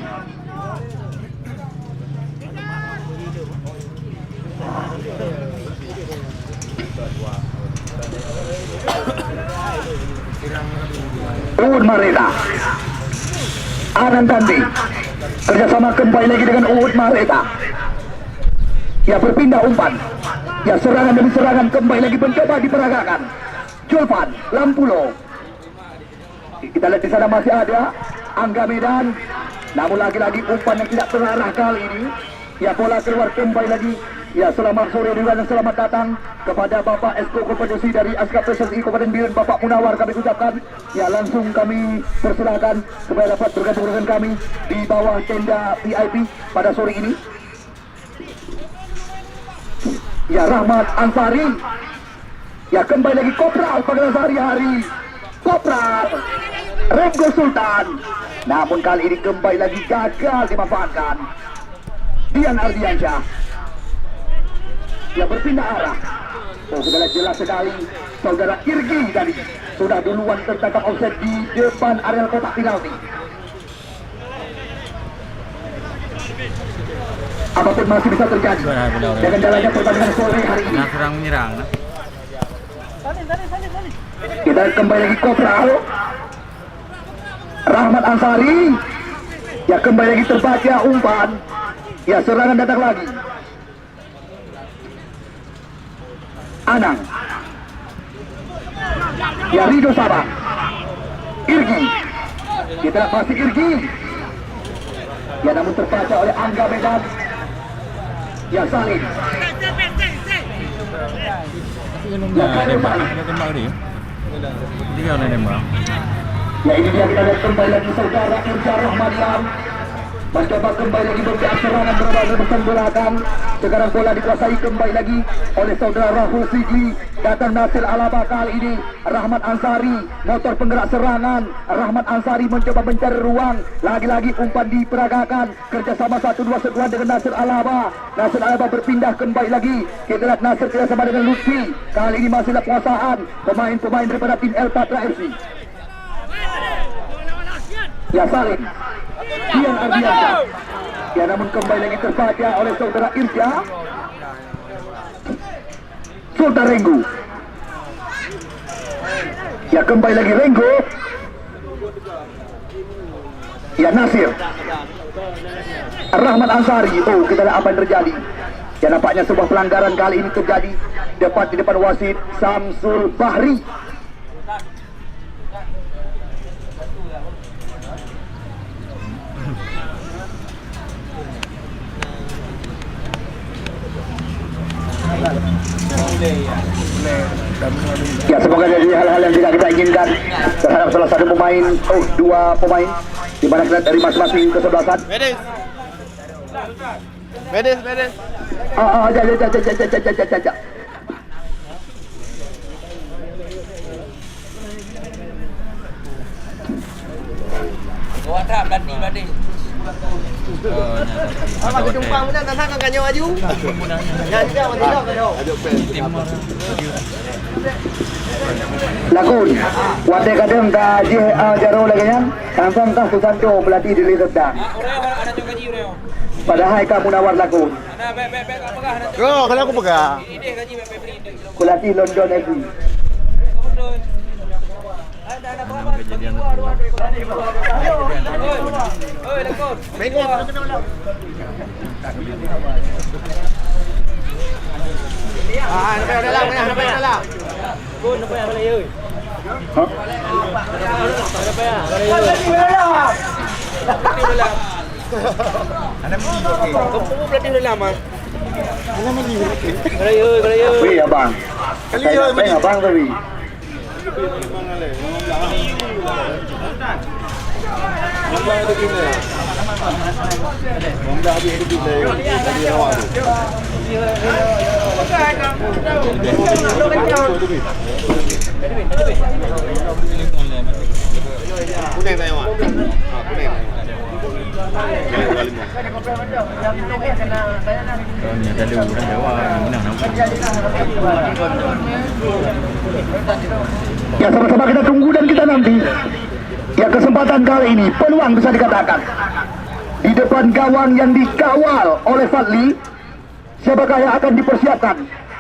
Uhud Mareta, Anand Dandi kerjasama kembali lagi dengan Uhud Mareta. Ya berpindah umpan. Ya serangan demi serangan kembali lagi mencoba diperagakan. Julfan Lampulo. Kita lihat di sana masih ada Angga Medan. Namun lagi-lagi umpan yang tidak terarah kali ini. Ya bola keluar kembali lagi. Ya selamat sore juga dan selamat datang kepada Bapak Esko Kompetisi dari Askap PSSI Kabupaten Biren, Bapak Munawar kami ucapkan. Ya langsung kami persilakan supaya dapat bergabung dengan kami di bawah tenda VIP pada sore ini. Ya Rahmat Ansari. Ya kembali lagi Kopral pada sehari-hari. Kopral Renggo Sultan. Namun kali ini kembali lagi gagal dimanfaatkan. Dian Ardiansyah. Ya berpindah arah. Oh sudah jelas sekali. Saudara Irgi tadi sudah duluan tertangkap offside di depan area kotak penalti. Apapun masih bisa terjadi dengan jalannya pertandingan sore hari ini. Nah, serang menyerang. Kita kembali lagi Kopral Rahmat Ansari. Ya kembali lagi terbaca umpan. Ya serangan datang lagi. Anang. Ya Ridho Sabah. Irgi. Kita masih Irgi. Ya namun terbaca oleh Angga Medan. Ya Salim. Ya nembak dia. Dia oleh nembak. Ya ini dia kita lihat kembali lagi saudara Irja Rahmadian. Mencoba kembali lagi bergerak serangan berada di belakang. Sekarang bola dikuasai kembali lagi oleh saudara Rahul Sigli Datang Nasir Alaba kali ini. Rahmat Ansari, motor penggerak serangan. Rahmat Ansari mencoba mencari ruang. Lagi-lagi umpan diperagakan. Kerjasama 1-2 sentuhan dengan Nasir Alaba. Nasir Alaba berpindah kembali lagi. Kita lihat Nasir kerjasama dengan Lutfi. Kali ini masih ada penguasaan pemain-pemain daripada tim El Patra FC. Ya Salim, Dian Ardiansyah. Ya namun kembali lagi terbaca oleh saudara Irja. Sultan Renggo. Ya kembali lagi Renggo. Ya Nasir. Rahmat Ansari. Oh, kita lihat apa yang terjadi. Ya nampaknya sebuah pelanggaran kali ini terjadi di depan wasit Samsul Bahri. Ya semoga jadi hal-hal yang tidak kita inginkan terhadap salah satu pemain, dua pemain di mana kita dari masing-masing kesebelasan. Bedes. Ja. Gua tak berani. Apa tumpang mana tak nak kanyo aju. Jangan dia mati dah kau. Lakun, wate kadang ka jaro lagi kan? Samsam ka Susanto pelatih di Sedang. Ada juga gaji ureo. Padahal kamu nawar lakun. Ada beb apakah ada? Oh, kalau aku pegang. Ini gaji beb beri. Pelatih London FC. Ada berapa? Kejadian Oi, lekor. Nampak dah lah. Pun apa yang boleh oi. Hah? Apa ya? Kamu berarti udah lama. Boleh oi. Wih abang. Saya pengen abang tapi. Kuning tak awak? Kuning. Ternyata dia udah dewa menang nampak. Ya sama-sama kita tunggu dan kita nanti. Ya kesempatan kali ini peluang bisa dikatakan di depan gawang yang dikawal oleh Fadli. Siapakah yang akan dipersiapkan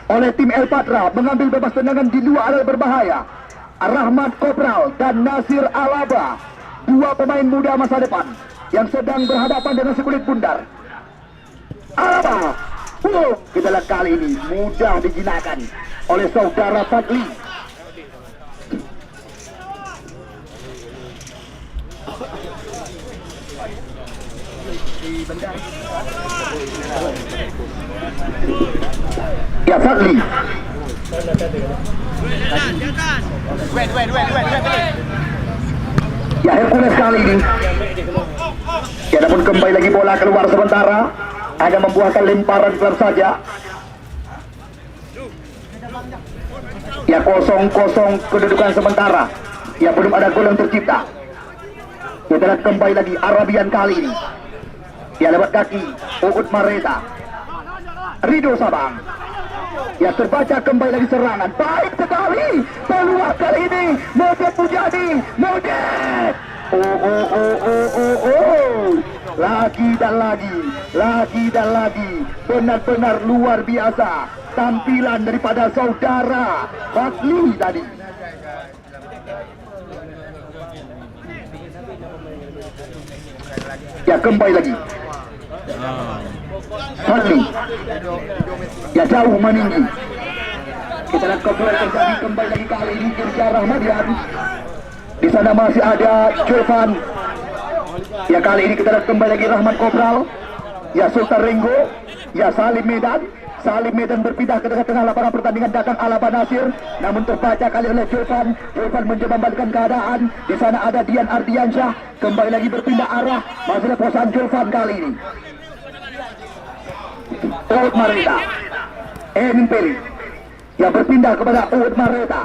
oleh tim El Patra mengambil bebas tendangan di luar area berbahaya? Rahmat Kopral dan Nasir Alaba, dua pemain muda masa depan yang sedang berhadapan dengan sekulit bundar. Alaba, kita lihat kali ini mudah dijinakkan oleh saudara Fadli. Ya Fadli. Ya Hercules kali ini. Ya namun kembali lagi bola keluar sementara. Hanya membuahkan lemparan keluar saja. Ya 0-0 kedudukan sementara. Ya belum ada gol yang tercipta. Kita lihat kembali lagi Arabian kali ini. Ya lewat kaki Uud Mareta. Rido Sabang. Ya terbaca kembali lagi serangan. Baik sekali. Peluang kali ini. Modet Pujadi. Modet. Lagi dan lagi. Lagi dan lagi. Benar-benar luar biasa. Tampilan daripada saudara Fadli tadi. Ya kembali lagi Fadli. Ya jauh meninggi. Kita lihat kembali terjadi kembali lagi kali ini Irja Rahmadian. Di sana masih ada Julfan. Ya kali ini kita lihat kembali lagi Rahmat Kopral. Ya Sultan Renggo. Ya Salim Medan. Salim Medan berpindah ke tengah lapangan pertandingan, datang Alaba Nasir, namun terbaca kali oleh Julfan. Julfan mencoba membalikkan keadaan. Di sana ada Dian Ardiansyah, kembali lagi berpindah arah. Masih ada posisi Julfan kali ini. Uud Mareta, Emin Peli. yang berpindah kepada Uud Mareta.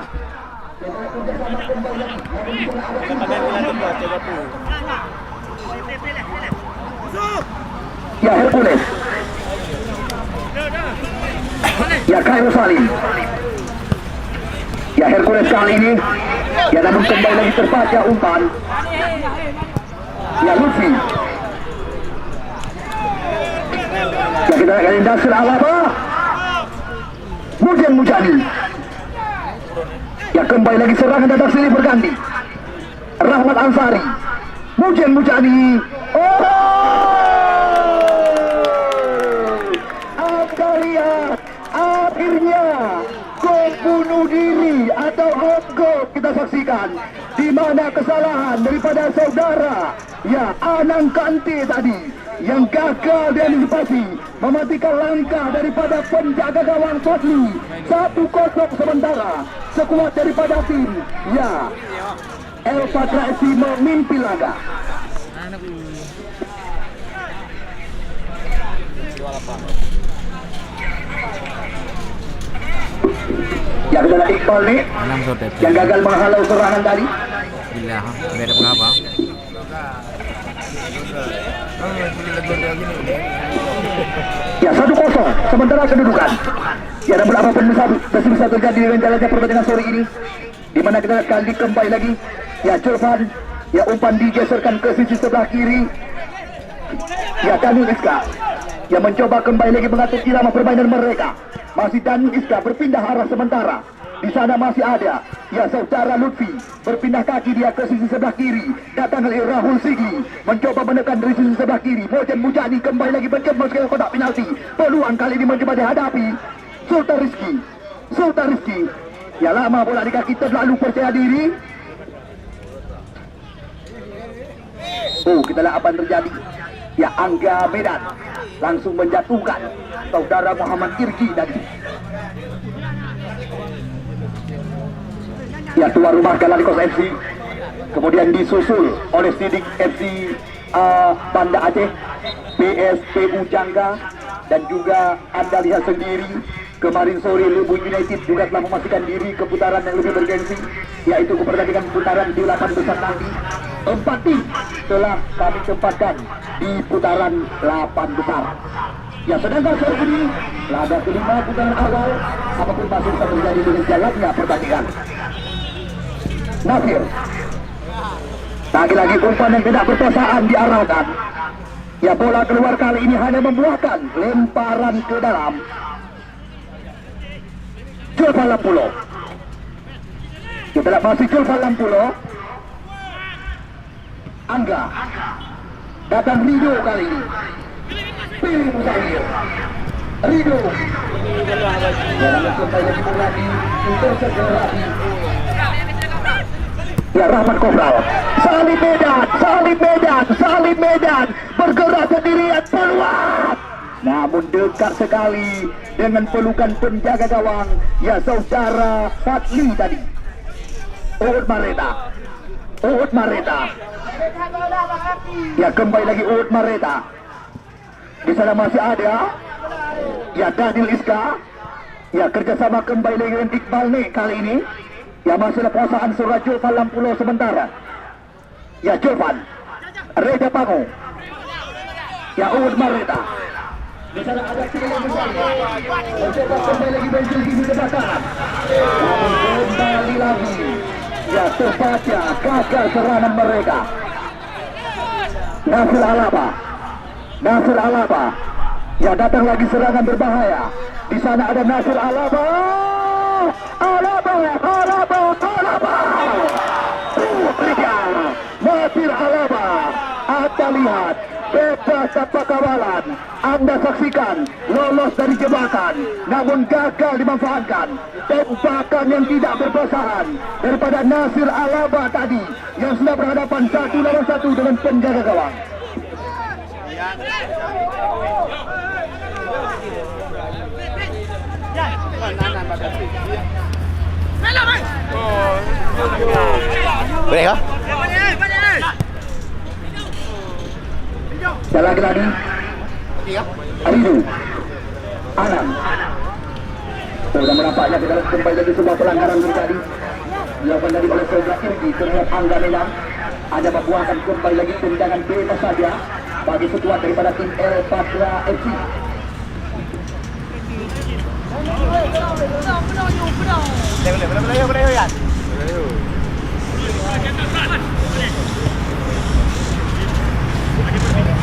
Ya Hercules. Ya Khairul Salim. Ya Hercules kali ini. Ya namun kembali lagi terbaca umpan. Ya Lutfi. Ya kita lihat kali Nasir Alaba. Mujian Mujani. Ya kembali lagi serangan datang silih berganti. Rahmat Ansari. Mujian Mujani. Oh! Anda lihat akhirnya gol bunuh diri atau gol kita saksikan, di mana kesalahan daripada saudara ya Anang Kante tadi yang gagal diantisipasi mematikan langkah daripada penjaga gawang Fadli. 1-0 sementara sekuat daripada tim ya El Patra FC memimpin laga. Yang kita lihat Iqbal nih yang gagal menghalau serangan tadi. Gila, beda mengapa? Ya 1-0 sementara kedudukan. Ya namun apapun masih bisa terjadi dengan jalannya pertandingan sore ini, di mana kita kali kembali lagi ya Julfan, ya umpan digeserkan ke sisi sebelah kiri. Ya Daniel Iska yang mencoba kembali lagi mengatur irama permainan mereka. Masih Daniel Iska berpindah arah sementara. Di sana masih ada ya saudara Lutfi berpindah kaki dia ke sisi sebelah kiri. Datang oleh Rahul Sigli mencoba menekan dari sisi sebelah kiri. Mojen Mujani kembali lagi mencoba ke kotak penalti. Peluang kali ini mencoba dihadapi Sultan Rizki. Ya lama bola di kaki terlalu percaya diri. Oh, kita lihat apa yang terjadi. Ya Angga Medan langsung menjatuhkan saudara Muhammad Irgi tadi. Ya tuan rumah Galacticos FC kemudian disusul oleh Sidik FC Banda Aceh, PSPU Jangga, dan juga Anda lihat sendiri kemarin sore Lubu United juga telah memastikan diri ke putaran yang lebih bergengsi, yaitu ke pertandingan putaran di 8 besar nanti. 4 tim telah kami tempatkan di putaran 8 besar. Ya sedangkan sore ini laga kelima putaran awal, apapun masih bisa terjadi dengan jalannya pertandingan. Nasir, lagi-lagi umpan yang tidak berpasangan diarahkan. Ya bola keluar kali ini hanya membuahkan lemparan ke dalam. Julfan Lampulo. Kita lihat masih Julfan Lampulo. Angga. Datang Rido kali ini. Pilih Musawir. Rido. Dalam kembali lagi berlari. Untuk segera. Ya Rahmat Kobral. Salib Medan. Bergerak sendirian peluang. Namun dekat sekali dengan pelukan penjaga gawang ya saudara Fadli tadi. Uud Mareta. Ya kembali lagi Uud Mareta. Di sana masih ada ya Daniel Iska. Ya kerjasama kembali lagi dengan Iqbal nih kali ini. Ya masih ada penguasaan surah Julfan Lampulo sementara. Ya Julfan Reza Pangu. Ya Uud Mareta. Di sana ada mencoba kembali lagi bensin di sebelah kanan. Kembali lagi ya terbaca gagal serangan mereka. Nasir Alaba ya datang lagi serangan berbahaya. Di sana ada Nasir Alaba. Nasir Alaba. Anda lihat bebas tanpa kawalan. Anda saksikan lolos dari jebakan, namun gagal dimanfaatkan. Tembakan yang tidak berpasangan daripada Nasir Alaba tadi yang sudah berhadapan 1 lawan 1 dengan penjaga gawang. Boleh kah? Jalan lagi Ridu Anam Sudah menampaknya kita kembali lagi sebuah pelanggaran terjadi. Dilakukan dari oleh Saudara Irgi terhadap Angga Medan. Ada membuahkan kembali lagi tendangan bebas saja bagi sekuat daripada tim El Patra FC.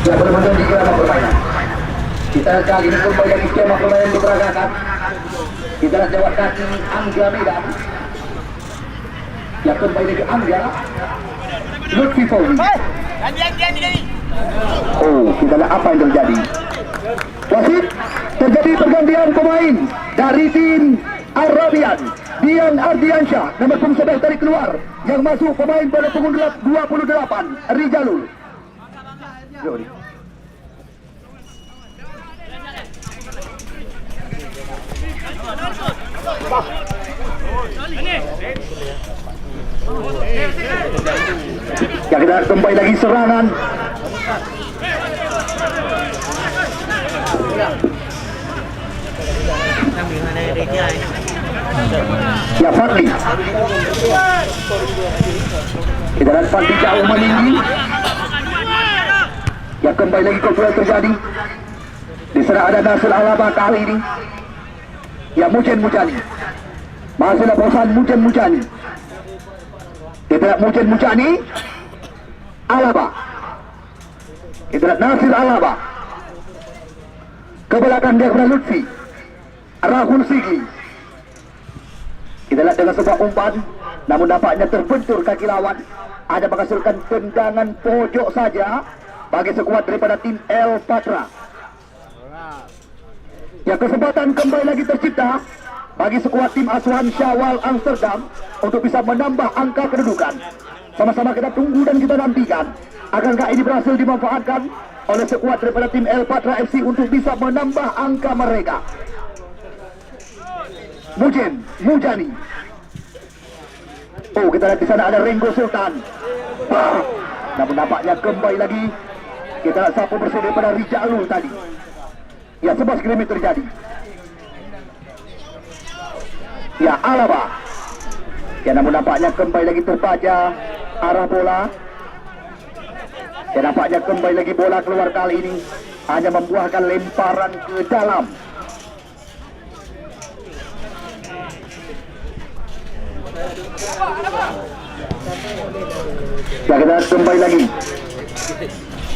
Ya, benar-benar di dalam permainan. Kita kali ini kembali lagi skema permainan diperagakan. Kita lihat lewat kaki Angga Medan. Ya, kembali lagi Angga. Lutfi Fauzi. Oh, kita lihat apa yang terjadi. Wasit, terjadi pergantian pemain dari tim Arabian. Dian Ardiansyah, nomor punggung 11 tarik keluar. Yang masuk pemain pada punggung 28, Rijalul. Ya, kita kembali lagi serangan. Ya, Fadli. Kita lihat Fadli jauh meninggi. Ya, kembali lagi konflik terjadi. Di sana ada Nasir Alaba kali ini. Ya, Mujen Mujani. Masih ada bosan Mujen Mujani. Kita lihat Mujen Mujani. Alaba. Kita lihat Nasir Alaba. Ke belakang dia kepada Lutfi. Rahul Sigli. Kita lihat dengan sebuah umpan, namun nampaknya terbentur kaki lawan. Ada menghasilkan tendangan pojok saja bagi sekuat daripada tim El Patra. Ya, kesempatan kembali lagi tercipta bagi sekuat tim asuhan Syawal Amsterdam untuk bisa menambah angka kedudukan. Sama-sama kita tunggu dan kita nantikan. Akankah ini berhasil dimanfaatkan oleh sekuat daripada tim El Patra FC untuk bisa menambah angka mereka? Mujen Mujani. Oh, kita lihat di sana ada Ringo Sultan. Namun nampaknya kembali lagi kita lihat sapu bersih daripada Rijalul tadi. Ya, 11 km terjadi. Ya, Alaba. Ya, namun nampaknya kembali lagi terbaca arah bola. Ya, nampaknya kembali lagi bola keluar kali ini hanya membuahkan lemparan ke dalam. Ya, kita kembali lagi.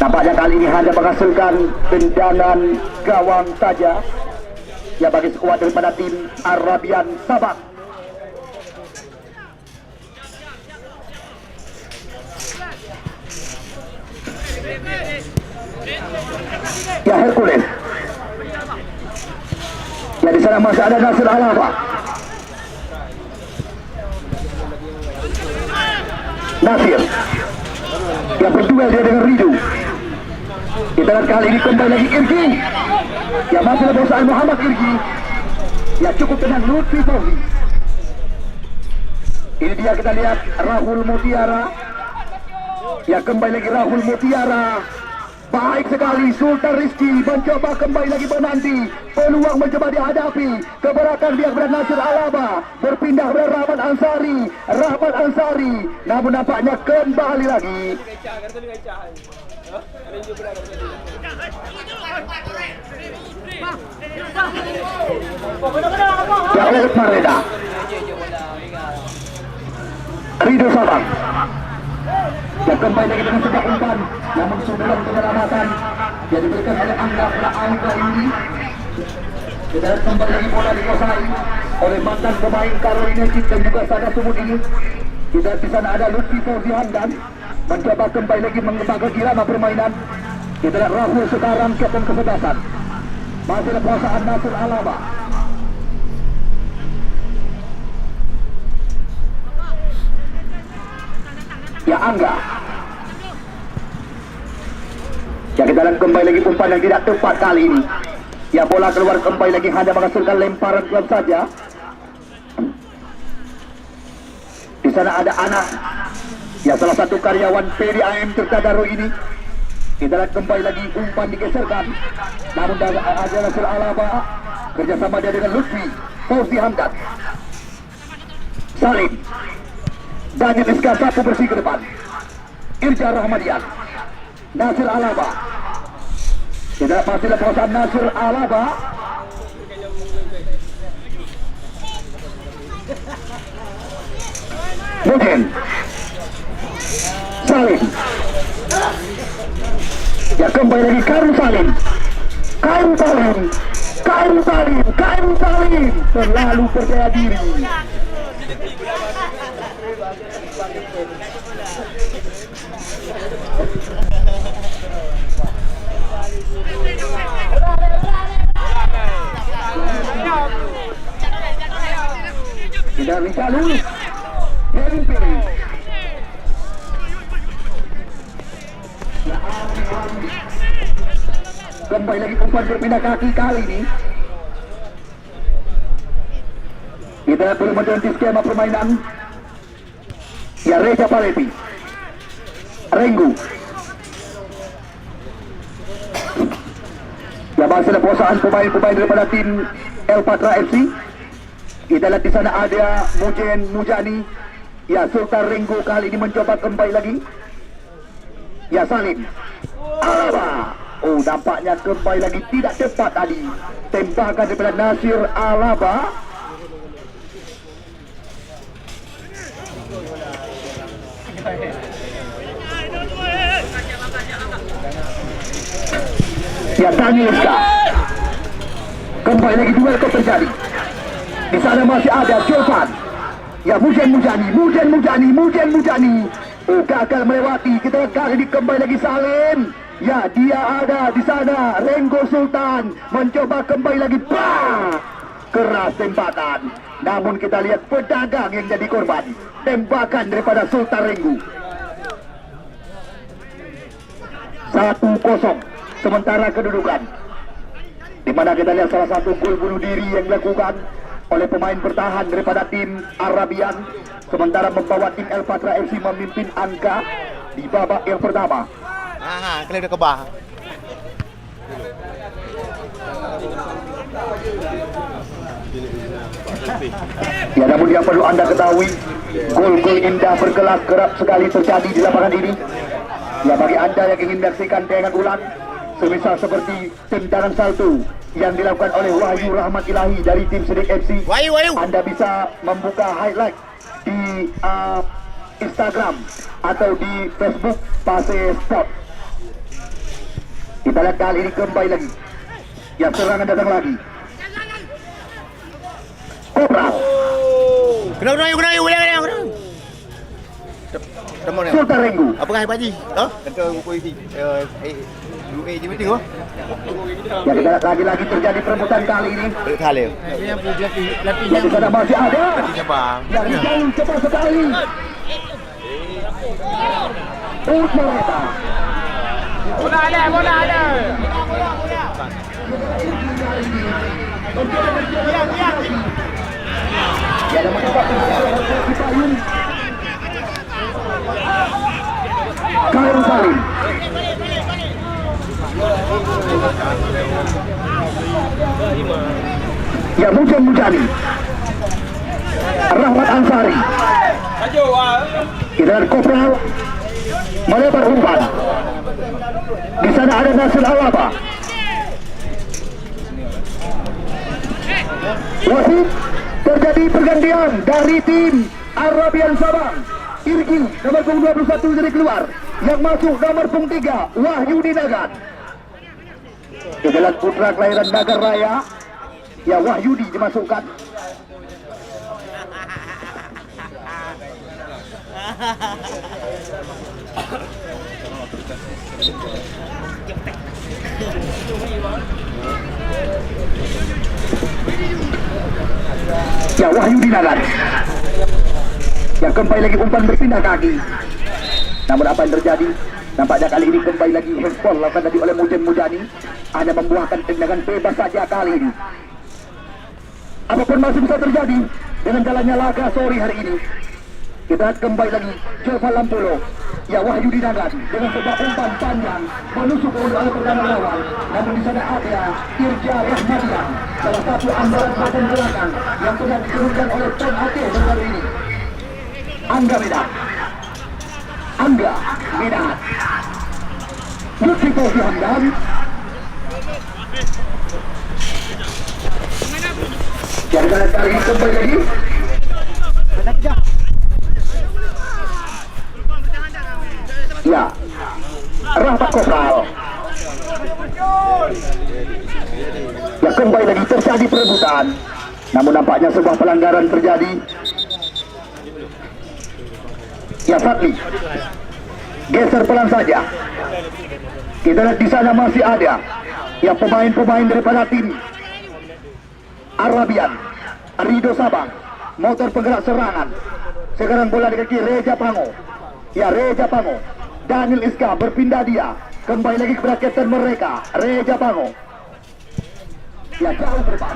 Nampaknya kali ini hanya menghasilkan tendangan gawang saja. Ya, bagi sekuat daripada tim Arabian Sabah. Ya, Hercules. Ya, di sana masih ada Nasir Alaba. Nasir. Ya, berduel dia dengan Ridu. Kita lihat kali ini kembali lagi Irgi. Ya, masih ada bosan Muhammad Irgi. Ya, cukup dengan Lutfi Fauzi. Ini dia, kita lihat Rahul Mutiara. Ya, kembali lagi Rahul Mutiara. Baik sekali, Sultan Rizki mencoba kembali lagi menanti. Peluang mencoba dihadapi. Ke belakang dia kepada Nasir Alaba. Berpindah kepada Rahmat Ansari. Rahmat Ansari. Namun nampaknya kembali lagi. Ya, Elit Mareda. Rido Sabang. Ya, kembali lagi dengan sebuah umpan, namun sudah penyelamatan yang diberikan oleh Angga ini. Kita lihat kembali lagi bola dikuasai oleh mantan pemain Carolina Cid dan juga Sada Sumut ini. Kita di sana ada Lutfi Fauzi Hamdan mencoba kembali lagi mengembangkan irama permainan. Kita lihat Rahul sekarang kapten kesebelasan. Masih ada kuasaan Nasir Alaba. Ya, Angga. Ya, kita lihat kembali lagi umpan yang tidak tepat kali ini. Ya, bola keluar kembali lagi hanya menghasilkan lemparan klub saja. Di sana ada anak. Ya, salah satu karyawan PDAM Tirtadaru ini. Kita lihat kembali lagi umpan digeserkan. Namun ada Nasir Alaba kerjasama dia dengan Lutfi. Fauzi Hamdan, Salim, Daniel Iska sapu bersih ke depan. Irja Rahmadian, Nasir Alaba. Tidak pasti lepasan Nasir Alaba. Mungkin Salim. Ya kembali lagi Karim Salim. Karim Salim. Karim Salim. Karim Salim. Terlalu percaya diri. Tidak bisa lulus. Kevin Piri. Kembali lagi umpan berpindah kaki kali ini. Kita belum menentu skema permainan. Ya Reza Palepi, Renggu. Ya masih ada posaan pemain-pemain daripada tim El Patra FC. Kita lihat di sana ada Mujen Mujani. Ya Sultan Renggu kali ini mencoba kembali lagi. Ya Salim. Alaba. Oh nampaknya kembali lagi tidak tepat tadi. Tembakan daripada Nasir Alaba. Ya Daniel Iska. Kembali lagi duel kau terjadi. Di sana masih ada Jovan. Ya Mujen Mujani. Oh gagal melewati. Kita kali ini kembali lagi Salim. Ya dia ada di sana. Renggo Sultan mencoba kembali lagi. Bah! Keras tembakan. Namun kita lihat pedagang yang jadi korban. Tembakan daripada Sultan Renggu. 1-0 sementara kedudukan, di mana kita lihat salah satu gol bunuh diri yang dilakukan oleh pemain bertahan daripada tim Arabian, sementara membawa tim El Patra FC memimpin angka di babak yang pertama. Kalian udah kebah. Ya namun yang perlu anda ketahui, gol-gol indah berkelas kerap sekali terjadi di lapangan ini. Ya bagi anda yang ingin menyaksikan tayangan ulang, semisal seperti tendangan salto yang dilakukan oleh Wahyu Rahmat Ilahi dari tim Sedik FC, anda bisa membuka highlight di Instagram atau di Facebook Pase Sport. Kita lihat kali ini kembali lagi. Ya serangan datang lagi. Kopral. Kena. Sultan Renggu. Apa kah Pak Haji? Kata buku ini. Dulu je betul. Ya kita lihat lagi terjadi perebutan kali ini. Kali. Ya di sana masih ada. Bang. Yang jauh cepat sekali. Utmareta. Bola ada. Ya ada mencoba Cipayung. Karim Salim. Ya Mujen Mujani. Rahmat Ansari. Kita lihat Kopral melebar umpan. Di sana ada Nasir Alaba. Wasit, terjadi pergantian dari tim Arabian Sabang. Irgi nomor punggung 21 jadi keluar. Yang masuk nomor punggung 3 Wahyu Dinagat. Kejalan putra kelahiran Nagar Raya. Ya Wahyudi dimasukkan. Ya Wahyu Dinagat. Ya kembali lagi umpan berpindah kaki. Namun apa yang terjadi? Nampaknya kali ini kembali lagi handball lakukan tadi oleh Mujen Mujani. Hanya membuahkan tendangan bebas saja kali ini. Apapun masih bisa terjadi dengan jalannya laga sore hari ini. Kita kembali lagi Jovan Lampulo Ya Wahyu Dinagan dengan sebuah umpan panjang menusuk oleh pertahanan lawan. Namun di sana ada Irja Rahmadian, salah satu andalan badan belakang yang pernah diturunkan oleh Tom Ate baru ini. Angga Medan. Lutfi Fauzi Hamdan. Jadi kali ini kembali lagi. Ya, Rahmat Kopral. Ya, kembali lagi terjadi perebutan. Namun nampaknya sebuah pelanggaran terjadi. Ya, Fadli. Geser pelan saja. Kita lihat di sana masih ada ya pemain-pemain daripada tim Arabian, Rido Sabang, motor penggerak serangan. Sekarang bola di kaki Reja Pango. Ya, Reja Pango. Daniel Iska berpindah dia. Kembali lagi kepada kapten mereka, Reja Pango. Ya, jauh ke depan.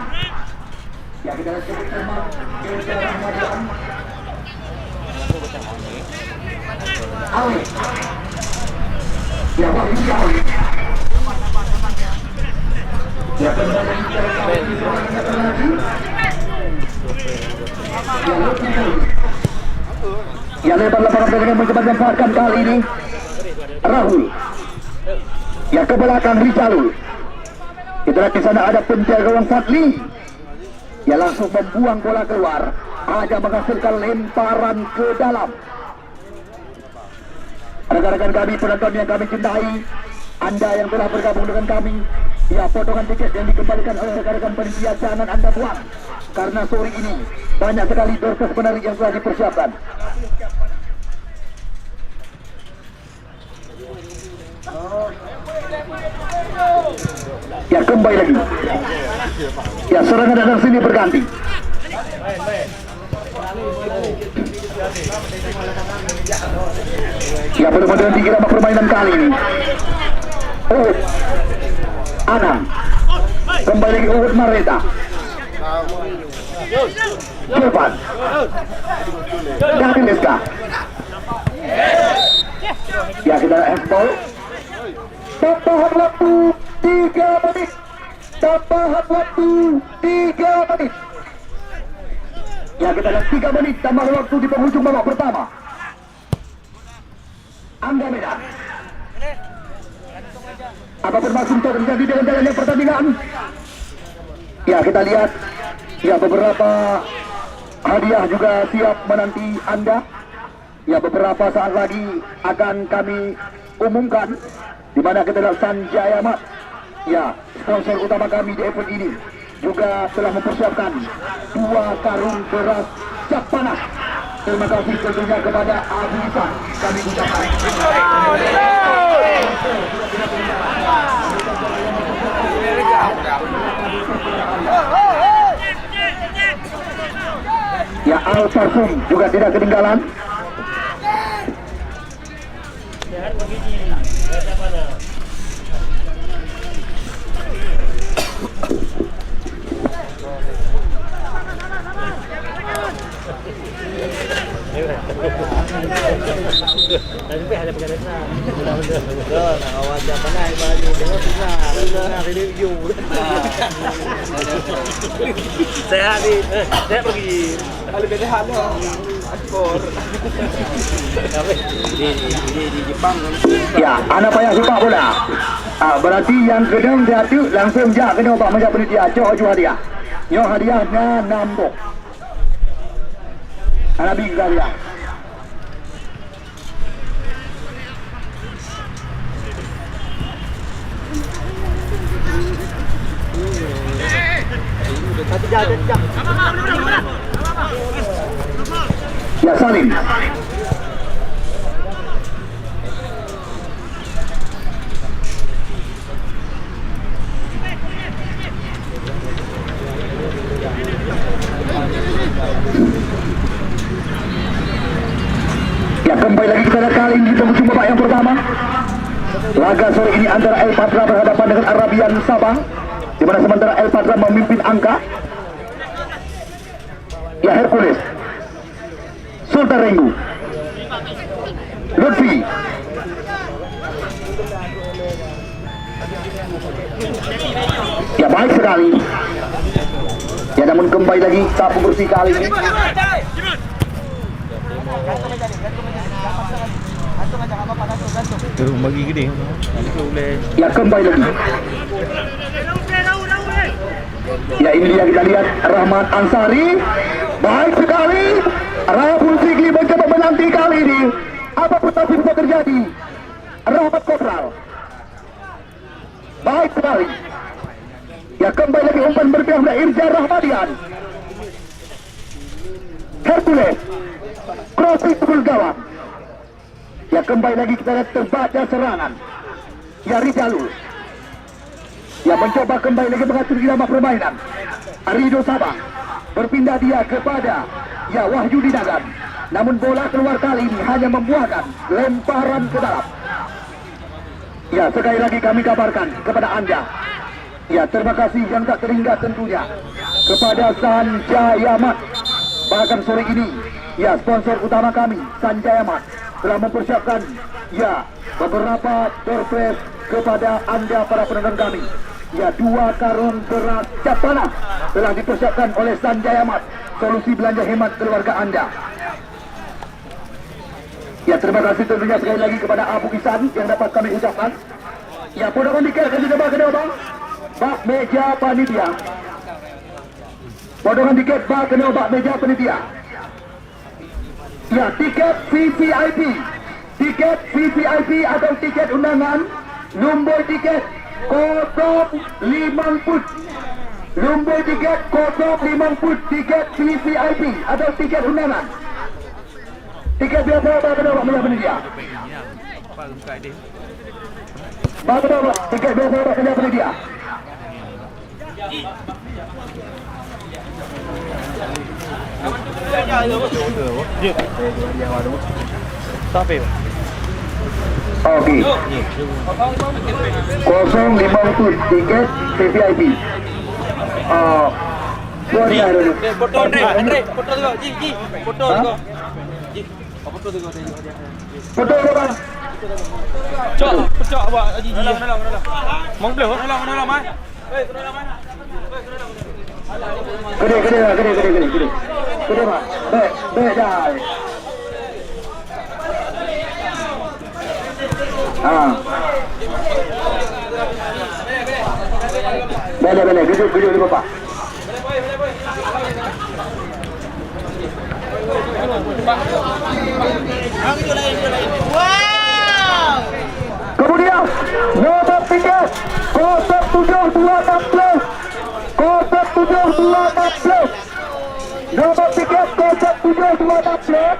Ya, kita lihat bersama Irja Rahmadian. Awet. Ya, Wahyu Awet. Ya, kembali lagi ya, lebar lapangan dengan mencoba memanfaatkan kali ini Rahul. Ya, ke belakang Rizalul. Kita lihat di sana ada penjaga gawang Fadli. Ya, langsung membuang bola keluar. Ada menghasilkan lemparan ke dalam. Rekan-rekan kami, penonton yang kami cintai, Anda yang telah bergabung dengan kami, ya, potongan tiket yang dikembalikan oleh rekan-rekan panitia jangan Anda buang, karena sore ini banyak sekali dorkas menarik yang telah dipersiapkan. Ya, kembali lagi. Ya, serangan datang sini berganti. Ya, benar-benar dikira permainan kali ini. Uhud Anam. Kembali lagi Uhud Mareta. Jovan. Daniel Iska. Ya, kita handball. Tambahan waktu 3 menit. Tambahan waktu 3 menit. Ya, kita lihat 3 menit tambahan waktu di penghujung babak pertama. Angga Medan. Apa bermaksud terjadi dengan jalannya pertandingan? Ya, kita lihat. Ya, beberapa hadiah juga siap menanti Anda. Ya, beberapa saat lagi akan kami umumkan, di mana kita lihat Sanjaya Mat. Ya, sponsor utama kami di event ini juga telah mempersiapkan 2 karung beras cap panas. Terima kasih tentunya kepada Abu Isan. Kami ucapkan. Ya, Al Sarsum juga tidak ketinggalan. Saya pergi. Kali beda askor. Di Jepang. Ya, anak payah sepak bola. Berarti yang kedeng jatuh langsung jak kena pak macam penitia. Coba hadiah. Nyo hadiahnya nambok. Anak bingkai dia. Ya, Salim. Ya, kembali lagi kita kali ini kita musim babak yang pertama. Laga sore ini antara El Patra berhadapan dengan Arabian Sabang, di mana sementara El Patra memimpin angka. Ya, Hercules, Sultan Renggu. Lutfi. Ya baik sekali. Ya namun kembali lagi sapu bersih kali ini. Terus bagi gede. Boleh. Ya kembali lagi. Ya ini dia kita lihat Rahmat Ansari. Baik sekali. Rahul Sigli mencoba menanti kali ini. Apapun masih bisa terjadi. Rahmat Kopral. Baik sekali. Ya kembali lagi umpan berpihak dari Irja Rahmadian. Hercules. Crossing pukul gawang. Ya kembali lagi kita lihat terbaca serangan. Ya Rijalul. Ya mencoba kembali lagi mengatur irama permainan. Arido Sabang. Berpindah dia kepada ya Wahyu Dinagan. Namun bola keluar kali ini hanya membuahkan lemparan ke dalam. Ya sekali lagi kami kabarkan kepada Anda. Ya terima kasih yang tak terhingga tentunya kepada Sanjaya Mat. Bahkan sore ini ya sponsor utama kami Sanjaya Mat telah mempersiapkan ya beberapa surprise kepada Anda para penonton kami. Ya 2 karung beras cap tanah telah dipersiapkan oleh Sanjaya Mat, solusi belanja hemat keluarga Anda. Ya terima kasih tentunya sekali lagi kepada Abu Kisan yang dapat kami ucapkan. Ya potongan tiket akan dicoba ke bang. Bak meja panitia. Potongan tiket bak kena bak meja panitia. Ya tiket VVIP. Tiket VVIP atau tiket undangan. Nombor tiket 050 foot. Nombor tiket 050 foot. Tiket VVIP atau tiket undangan. Tiket biasa bak kena bak meja panitia. Bak kena bak tiket biasa bak meja panitia. Sampai. Okey. 050 tiket VVIP. Buat dia dulu. Foto Andre, foto juga. Ji, foto juga. Ji, foto juga. Foto ke bang? Cok buat Ji. Mau belum? Nolong mai. Gede pak. Baik dah. Boleh, duduk dulu pak. Kemudian nomor tiket 07216 07216 nomor tiket 07216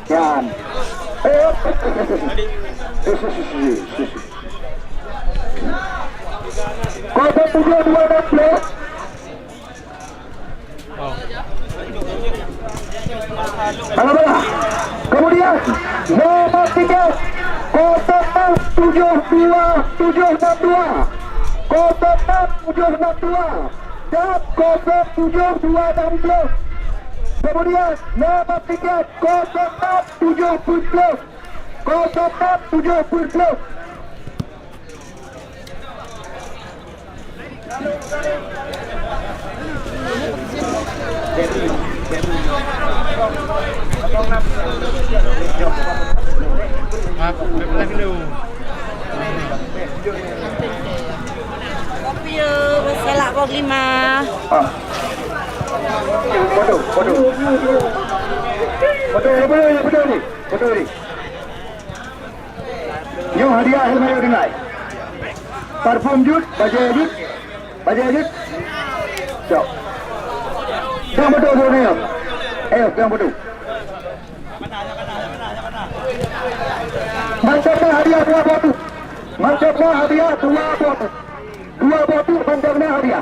dan 07216 kemudian nomor tiket 06762 dan 07216 kemudian nomor tiket 067 Kopi selak pok 5. Betul ni. Yo hadiah Helmayo dengai. Parfum jut, baju jut. Jom. Jangan betul ni. Jangan betul. Mantapnya hadiah 2 botol. Mantapnya hadiah 2 botol. 2 botol mantapnya hadiah.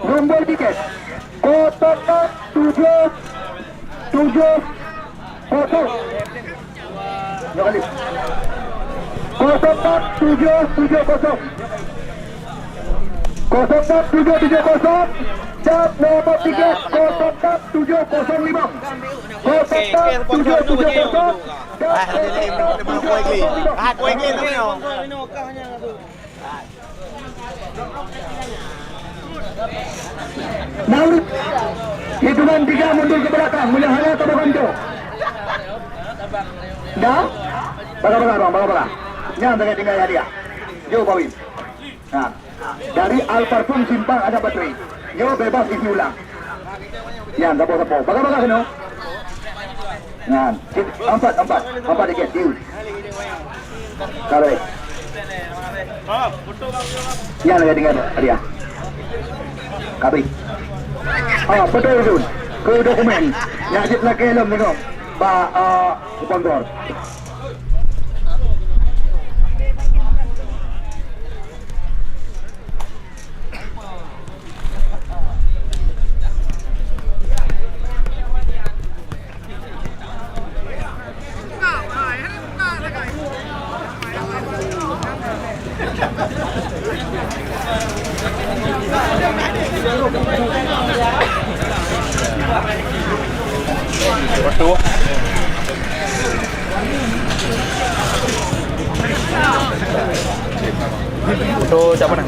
Nombor tiket 067 botol. Dua kali. 06770 06770 Kotak nomor 3 kotak 705. Kotak 770. Kue geli tu ni. Naurut. Hitungan 3 mundur ke belakang. Mulihara atau Baganjo? Dah? Baga-baga bang, baga-baga. Yang tinggal hadiah. Yo Pawin. Nah, dari Alparfum Simpang ada baterai. Yo bebas isi ulang. Yang tapo-tapo. Baga-baga kena. Nah, empat dikit. Diu. Tarik. Yang tinggal hadiah. Kapi. Betul itu. Ke dokumen. Yang jitlah kelem tengok. Sponsor. Foto. Foto siapa nak?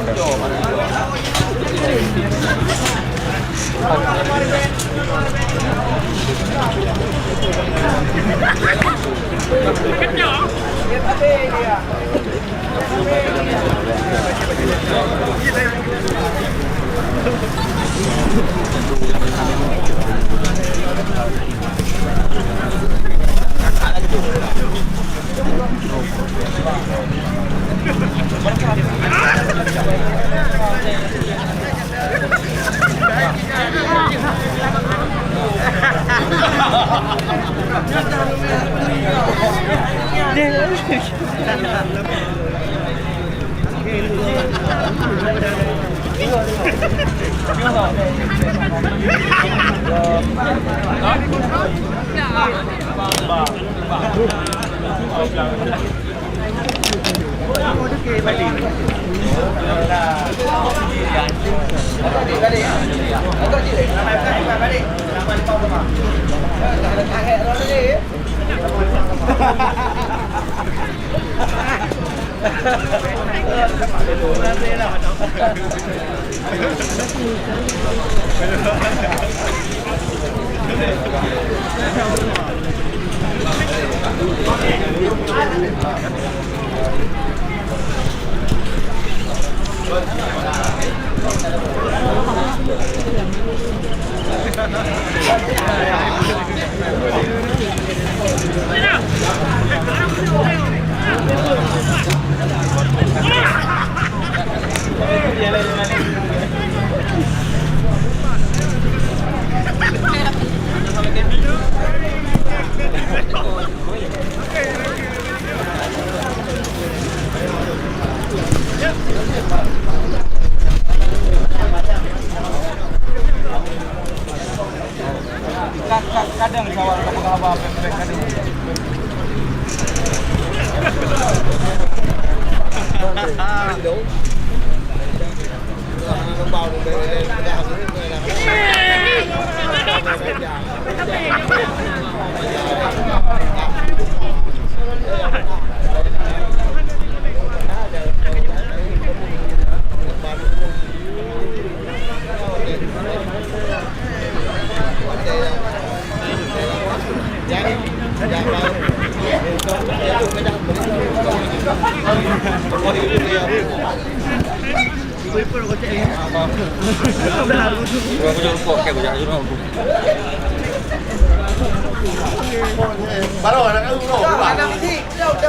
Kadang sawal apa-apa kadang.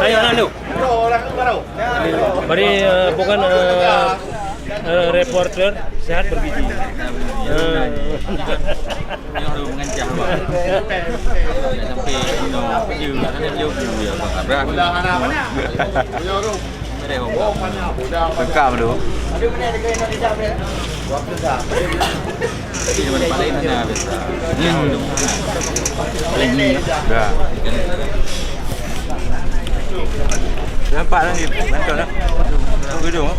Ayo Nando. Mari bukan reporter sehat berbiji. Yang harus mengancam sampai ya Bang Rekam dulu. Ini mana paling mana biasa. Ini dah. Nampak dah ni, mantap dah. Gedung.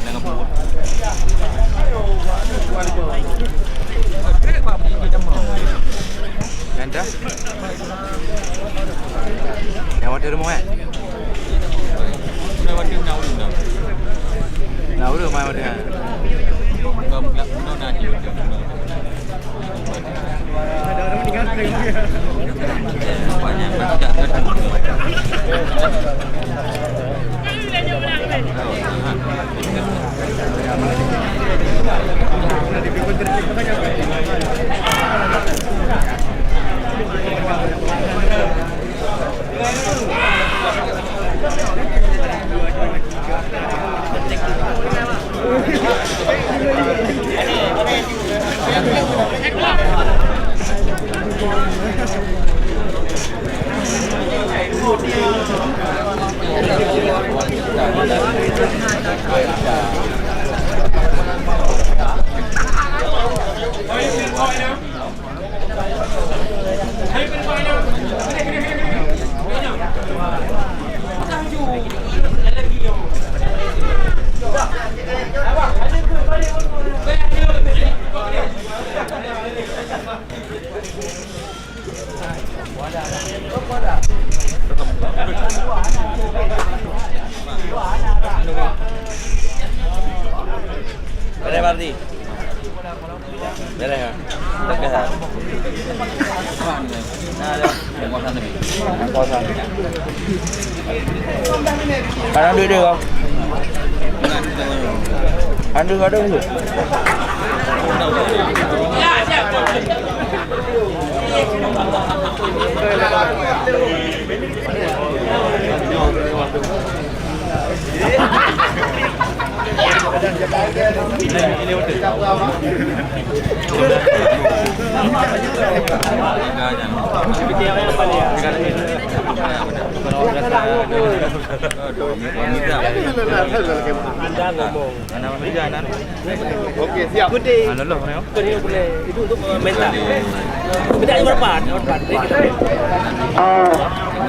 Dengan Anda? Yang water mau eh? Nào được mai water. Beres Bardi. Beres ya. Beres ya. Nah, ada kosan lebih. Kosan. Ada duit dia kau. Ada tu. Okey, siap. Itu untuk mental. Kita berapa?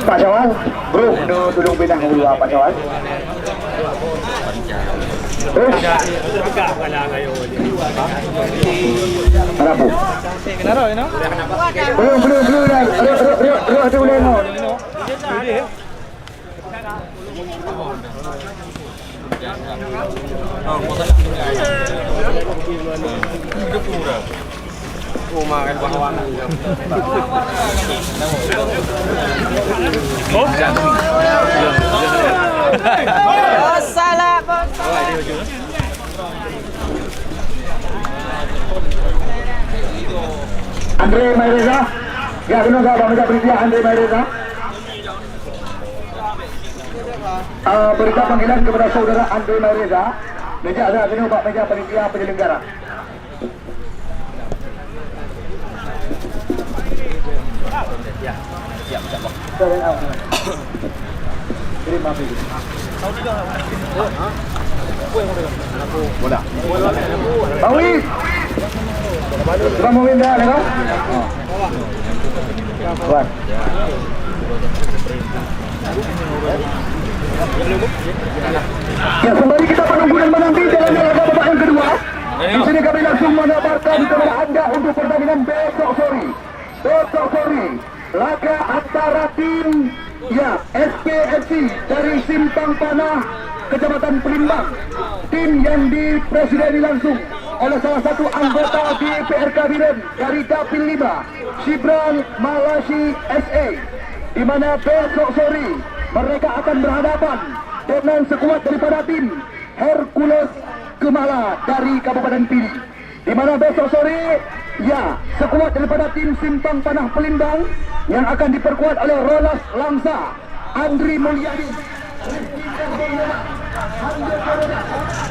Pak Syawal, bro, duduk bidang dulu Pak Syawal. Terbuka pada kayu. Kenapa? Kenapa ini? Belum dah. Ada boleh no. Salah. Andre Maireza, ya kena kau baca berita Andre Maireza. Berita panggilan kepada saudara Andre Maireza. Meja ada kena buat meja panitia penyelenggara. Siap. Terima kasih. Bola. Bawi. Kamu minta lego? Kuat. Ya, kembali kita menunggu dan menanti jalannya laga babak yang kedua. Di sini kami langsung mengabarkan kepada anda untuk pertandingan besok sore. Laga antara tim SPFC dari Simpang Panah, Kecamatan Pelimbang, tim yang dipresideni langsung oleh salah satu anggota DPRK Biren dari Dapil 5, Shibran Malashi SA, di mana besok sore mereka akan berhadapan dengan sekuat daripada tim Hercules Kemala dari Kabupaten Pidi, di mana besok sore sekuat daripada tim Simpang Panah Pelimbang yang akan diperkuat oleh Rolas Langsa, Andri Mulyadi,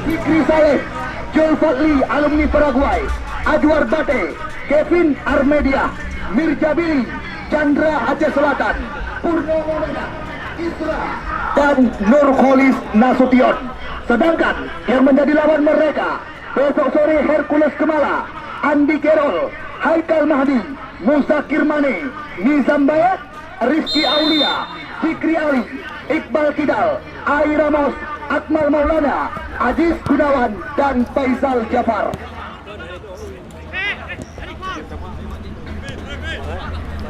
Fikri Saleh, Joel Fadli alumni Paraguay, Adwar Bate, Kevin Armedia, Mirja Billy, Chandra Aceh Selatan, Purnomo Meda, Isra, dan Nurholis Nasution. Sedangkan yang menjadi lawan mereka besok sore Hercules Kemala, Andi Kerol, Haikal Mahdi, Musakir Mane, Nizam Bayat, Rizky Aulia, Fikri Ali, Iqbal Kidal, Ai Ramos, Akmal Maulana, Aziz Gunawan, dan Faisal Jafar.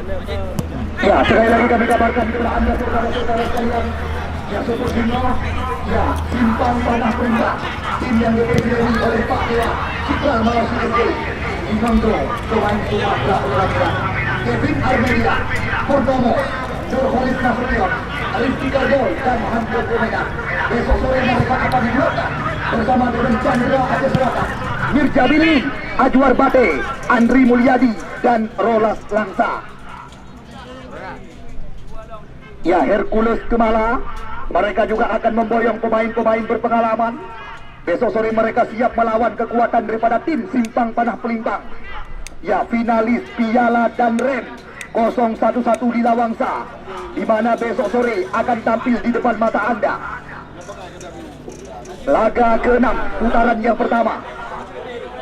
Ya, sekali lagi kami kabarkan kepada anda saudara-saudara sekalian, ya Super Bima, ya Simpang Panah Perintah, tim yang dipilih oleh Pak Dewa, Cikal Malasi SD, Inonggo, pemain Sumatera Utara, Kevin Armelia, Purnomo, Nurholis Nasution, Rizky Kardol, dan Hamzah Komeda. Besok sore mereka akan dibuatkan bersama dengan Chandra Aceh Selatan, Mirja Billy, Ajwar Bate, Andri Mulyadi, dan Rolas Langsa. Ya, Hercules Kemala, mereka juga akan memboyong pemain-pemain berpengalaman. Besok sore mereka siap melawan kekuatan daripada tim Simpang Panah Pelimpang. Ya, finalis Piala dan Rem 011 di Lawangsa, di mana besok sore akan tampil di depan mata anda. Laga ke-6 putaran yang pertama.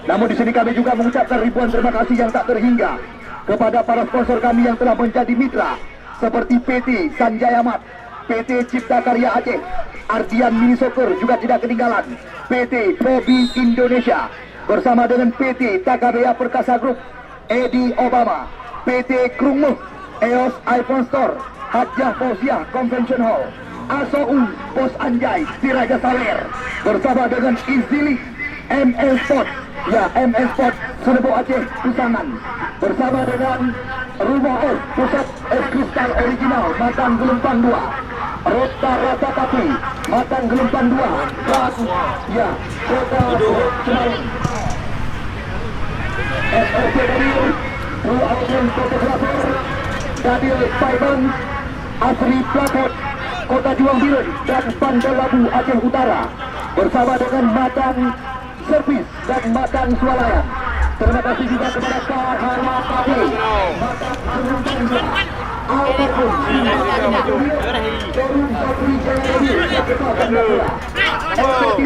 Namun di sini kami juga mengucapkan ribuan terima kasih yang tak terhingga kepada para sponsor kami yang telah menjadi mitra, seperti PT Sanjaya Mat, PT Cipta Karya Aceh, Ardian Mini Soccer juga tidak ketinggalan, PT Probi Indonesia bersama dengan PT Takabea Perkasa Group, Edi Obama, PT Krungmuh, EOS iPhone Store, Hajjah Fauziah Convention Hall, ASOU Pos Anjay Siraja Saler bersama dengan Izili, ML Sport, ya ML Sport Serbo Aceh Pusangan bersama dengan Rumah Es Pusat Es Kristal Original Matang Gelumpang 2, Rota Rata Tapi Matang Gelumpang 2, ya Kota Semarang, SOCW Blue Ocean Fotografer, Dabil Paiban, Asri Plakot Kota Juang Birun, dan Pandai Labu Aceh Utara bersama dengan Matang Servis dan Matang Swalayan. Terima kasih juga kepada Kahana Pade, Matang Gelumpang, Almarhum Forum Sapri Jaya SPT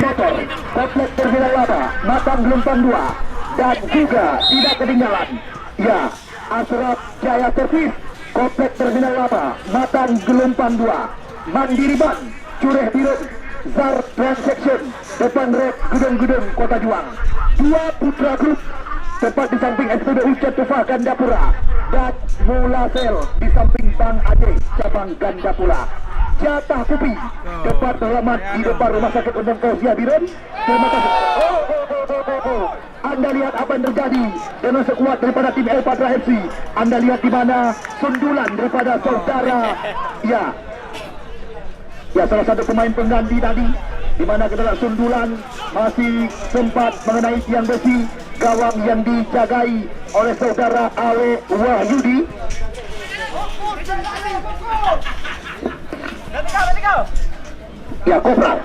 Motor, Komplek Terminal Laba, Matang Gelumpang 2, dan juga tidak ketinggalan, ya Asraf Jaya Servis, Komplek Terminal Laba, Matang Gelumpang 2, Mandiri Ban, Cureh Birun, Zar Transaction, depan rek Gedung-Gedung Kota Juang, Dua Putra Group, tepat di samping SPBU Catufa Gandapura, dan Mulasel di samping Bank Aceh cabang Gandapura. Jatah Kopi, tepat terlamat di depan Rumah Sakit Undang Fauzia Birun. Terima kasih. Anda lihat apa yang terjadi dengan sekuat daripada tim El Patra FC. Anda lihat di mana sundulan daripada saudara, ya salah satu pemain pengganti tadi, di mana kedua sundulan masih sempat mengenai tiang besi gawang yang dijagai oleh saudara Ale Wahyudi. Ya, Kopral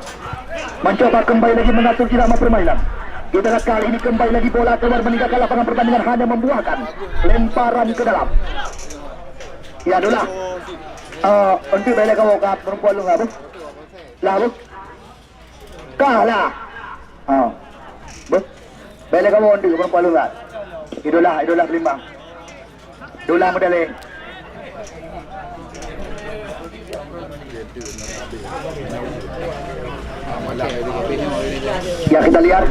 mencoba kembali lagi mengatur irama permainan. Kita lihat kali ini kembali lagi bola keluar meninggalkan lapangan pertandingan, hanya membuahkan lemparan ke dalam. Ya, itulah untuk balik kau kat perempuan lu nggak bu? Lah bu? Kalah. Bu? Balik kau untuk perempuan lu nggak? Idola Pelimbang. Idola medali. Ya, kita lihat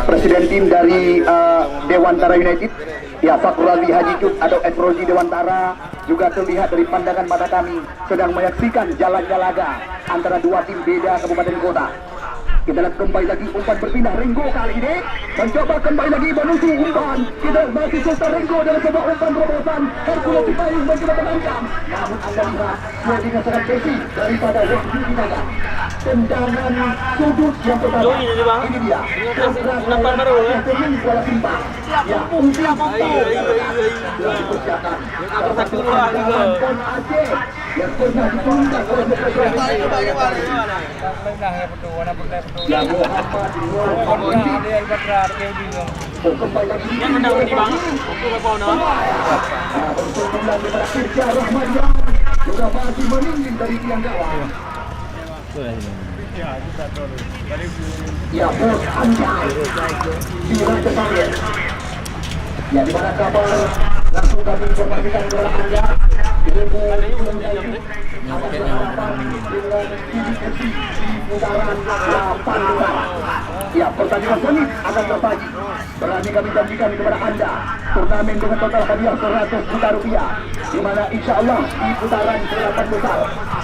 presiden tim dari Dewantara United, ya Fakrul Haji Cuk atau Esroji Dewantara, juga terlihat dari pandangan mata kami sedang menyaksikan jalannya laga antara dua tim beda kabupaten kota. Kita lihat kembali lagi umpan berpindah. Ringo kali ini mencoba kembali lagi menuju umpan. Kita masih serta Ringo dalam sebuah umpan terobosan. Hercules Cipayung mencoba mengancam. Namun anda lihat dia dengan sangat besi daripada Wahyu Dinaga. Tendangan sudut yang pertama. Ini dia. Umpan baru ya. Bola simpang. Ya, umpan dipersiapkan. Pon Aceh yang pernah ditundang oleh yang Muhammad berkembang lagi yang menang di bang berkembang daripada Firja Rahmadian juga masih meningin dari tiang gawang. Ya, Pos Anjay di Raja Salir, ya di mana kabar langsung kami informasikan kepada anda. Ya, pertandingan sengit akan tersaji. Berani kami janjikan kepada anda turnamen dengan total hadiah 100 juta rupiah, di mana insya Allah di putaran ke-8 besar.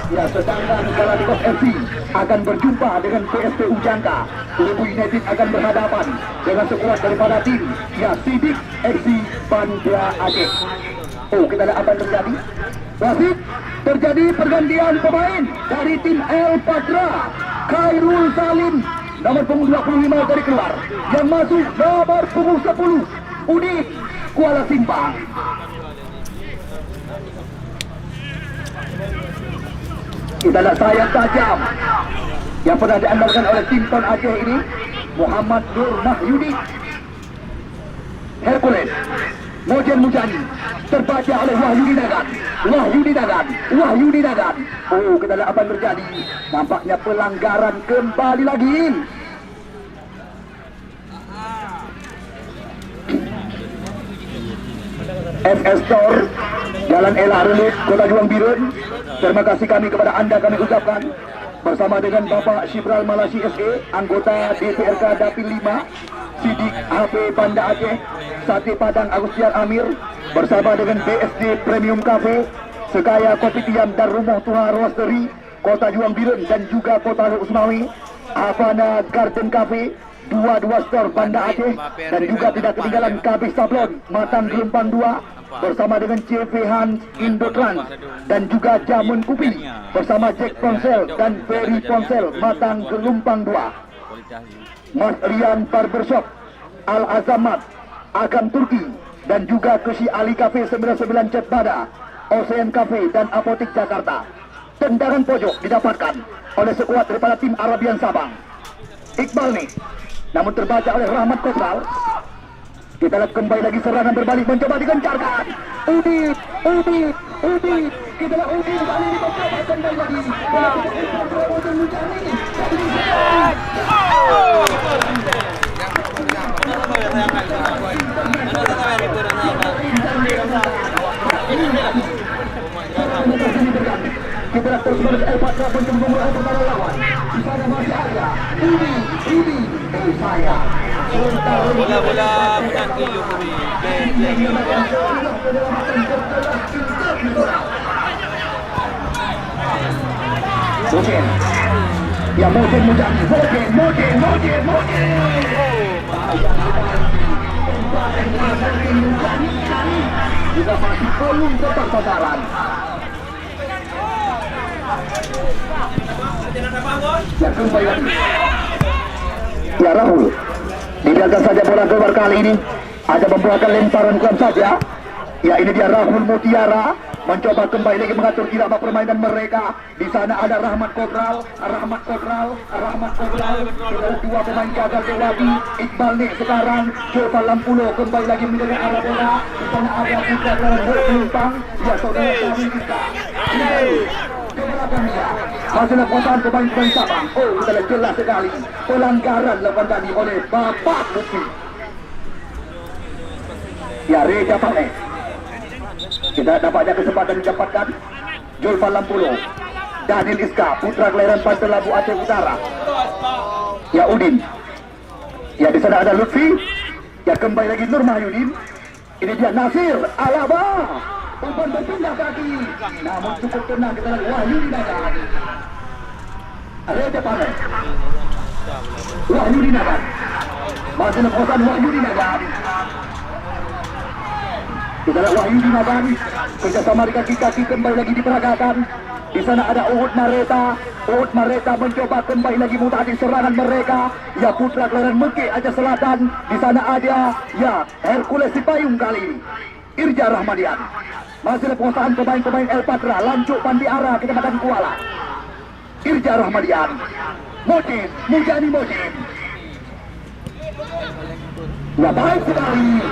Ya, sedangkan Galacticos FC akan berjumpa dengan PSPU Jangka. Lebu United akan berhadapan dengan sekuat daripada tim ya Sidik FC Banda Aceh. Oh, kita lihat apa yang terjadi. Wasit, terjadi pergantian pemain dari tim El Patra. Khairul Salim nomor punggung 25 dari keluar, yang masuk nomor punggung 10 Udin Kuala Simpang. Kita lihat sayap tajam yang pernah diandalkan oleh tim Ton Aceh ini, Muhammad Nur Mahyudi. Hercules Mojen Mujani terbaca oleh Wahyudi Dagan. Oh, kita lihat apa yang terjadi. Nampaknya pelanggaran kembali lagi. FS Store Jalan Elah Relit, Kota Juang Birun. Terima kasih kami kepada anda kami ucapkan bersama dengan Bapak Syibral Malasi SE, anggota DPRK Dapil 5, Sidik HP Banda Aceh, Sate Padang Agustian Amir, bersama dengan BSD Premium Cafe, Sekaya Kopi Tiam dan Rumah Tuha Roastery, Kota Juang Birun dan juga Kota Usmawi, Havana Garden Cafe, 22 Store Banda Aceh, dan juga tidak ketinggalan KB Sablon Matang Gelombang 2 bersama dengan CV Hans Indotrans, dan juga Jamun Kupi bersama Jack Ponsel dan Ferry Ponsel Matang Gelombang 2, Mas Rian Barbershop, Al Azamat, Agam Turki, dan juga Kusi Ali Cafe 99 Cet Bada, Ocean Cafe dan Apotik Jakarta. Tendangan pojok didapatkan oleh sekuat daripada tim Arabian Sabang, Iqbal nih, namun terbaca oleh Rahmat Kosral. Kita lihat kembali lagi serangan berbalik mencoba digencarkan. Udit. Kita lihat Udit kali ini mencoba kembali lagi. Kita lihat terus menerus El Patra mencoba memulai pertahanan lawan. Di sana masih ada Udit. Saya. Bola menanti Yukuri. Mojen. Ya Mojen Mujani. Mojen. Juga masih belum tetap sasaran. Ya kembali lagi. Ya Rahul, dibiarkan saja bola keluar kali ini. Ada membuahkan lemparan kelam saja. Ya ini dia Rahul Mutiara mencoba kembali lagi mengatur irama permainan mereka. Di sana ada Rahmat Kodral. Dua pemain gagal lewati. Iqbal nih sekarang coba Lampulo kembali lagi menjadi arah bola. Di sana ada Putra dan Berlumpang. Ya saudara kami kita. Masih lepasan pemain Sabang. Oh, sudah jelas sekali pelanggaran lakukan tadi oleh Bapak Lutfi. Ya, Reja Pame. Kita dapatnya kesempatan didapatkan Julfan Lampulo, Daniel Iska, Putra Kelahiran Pantai Labu Aceh Utara. Ya Udin. Ya di sana ada Lutfi. Ya kembali lagi Nur Mahyudin. Ini dia Nasir Alaba. Umpan berpindah kaki, namun cukup tenang kita lihat Wahyudi Dagan. Reja Pame. Wahyudi Dagan. Masih lepasan Wahyudi Dagan. Kita lihat Wahyudi Dagan. Kerjasama di kaki-kaki kembali lagi diperagakan. Di sana ada Uhud Mareta mencoba kembali lagi mutasi serangan mereka. Ya Putra Kelahiran Mekeh Aceh Selatan. Di sana ada ya Hercules Sipayung kali ini. Irja Rahmadian. Masih penguasaan pemain-pemain El Patra, Lancuk Pandiara, Kecamatan Kuala. Irja Rahmadian. Mujani Mojen. Ya baik sekali.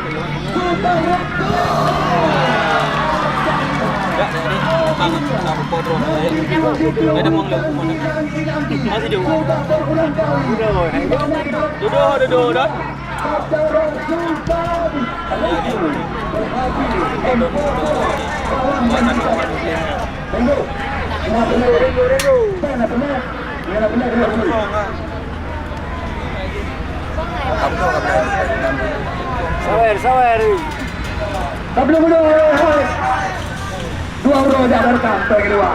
Duduk. Sawer. Sebelum itu, 2 euro jangan sampai kedua.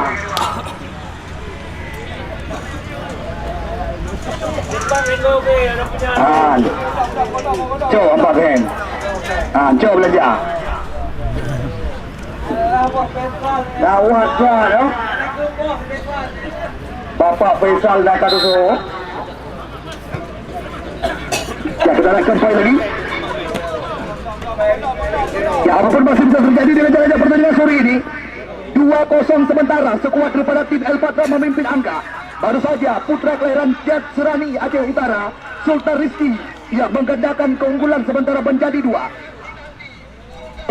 Coba 4 hand. Coba belajar. Dawat ya. Bapak Faisal dan Kaduso. Ya, kita akan kembali lagi. Ya, apapun masih bisa terjadi di meja pertandingan sore ini. 2-0 sementara sekuat daripada tim El Patra memimpin angka. Baru saja putra kelahiran Jat Serani Aceh Utara, Sultan Rizki, yang menggandakan keunggulan sementara menjadi 2.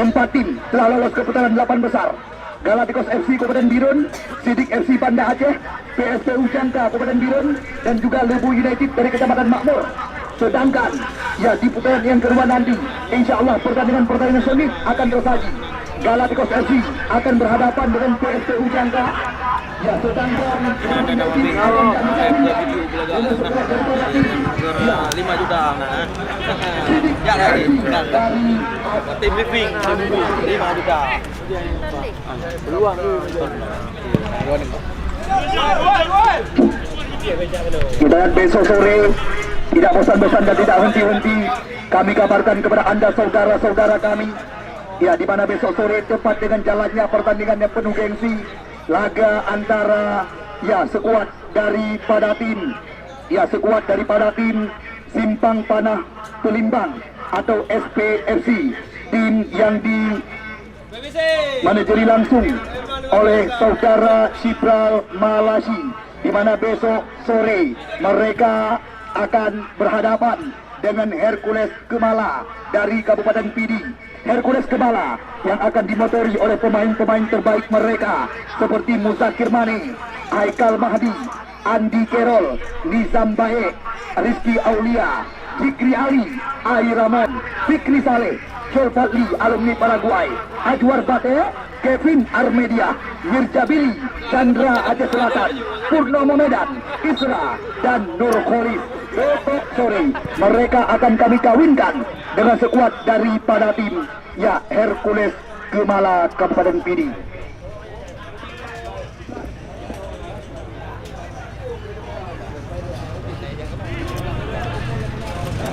4 tim telah lolos ke putaran 8 besar. Galacticos FC Kabupaten Birun, Sidik FC Banda Aceh, PSPU Jangka Kabupaten Birun, dan juga Lebu United dari Kecamatan Makmur. Sedangkan ya di putaran yang kedua nanti, insya Allah pertandingan sengit akan tersaji. Galacticos FC akan berhadapan dengan PSPU Jangka. Ya, sedangkan 5 juta nah. Ya lagi. Tim living 5 juta. Peluang kita besok sore tidak bosan-bosan dan tidak henti-henti kami kabarkan kepada anda saudara-saudara kami, ya, di mana besok sore tepat dengan jalannya pertandingan yang penuh gengsi, laga antara sekuat daripada tim Simpang Panah Pelimbang atau SPFC, tim yang dimanajeri langsung oleh saudara Syipral Malasi, di mana besok sore mereka akan berhadapan dengan Hercules Kemala dari Kabupaten Pidi. Hercules Kemala yang akan dimotori oleh pemain-pemain terbaik mereka seperti Muzakir Mane, Haikal Mahdi, Andi Kerol, Nizam Baek, Rizky Aulia, Fikri Ali, Ai Ramon, Fikri Saleh, Solfatli alumni Paraguay, Ajwar Bate, Kevin Armedia, Mirja Billy, Chandra Aceh Selatan, Purnomo Medan, Isra, dan Nur Kholis. Besok sore mereka akan kami kawinkan dengan sekuat daripada tim Hercules Kemala Kabupaten Pidi.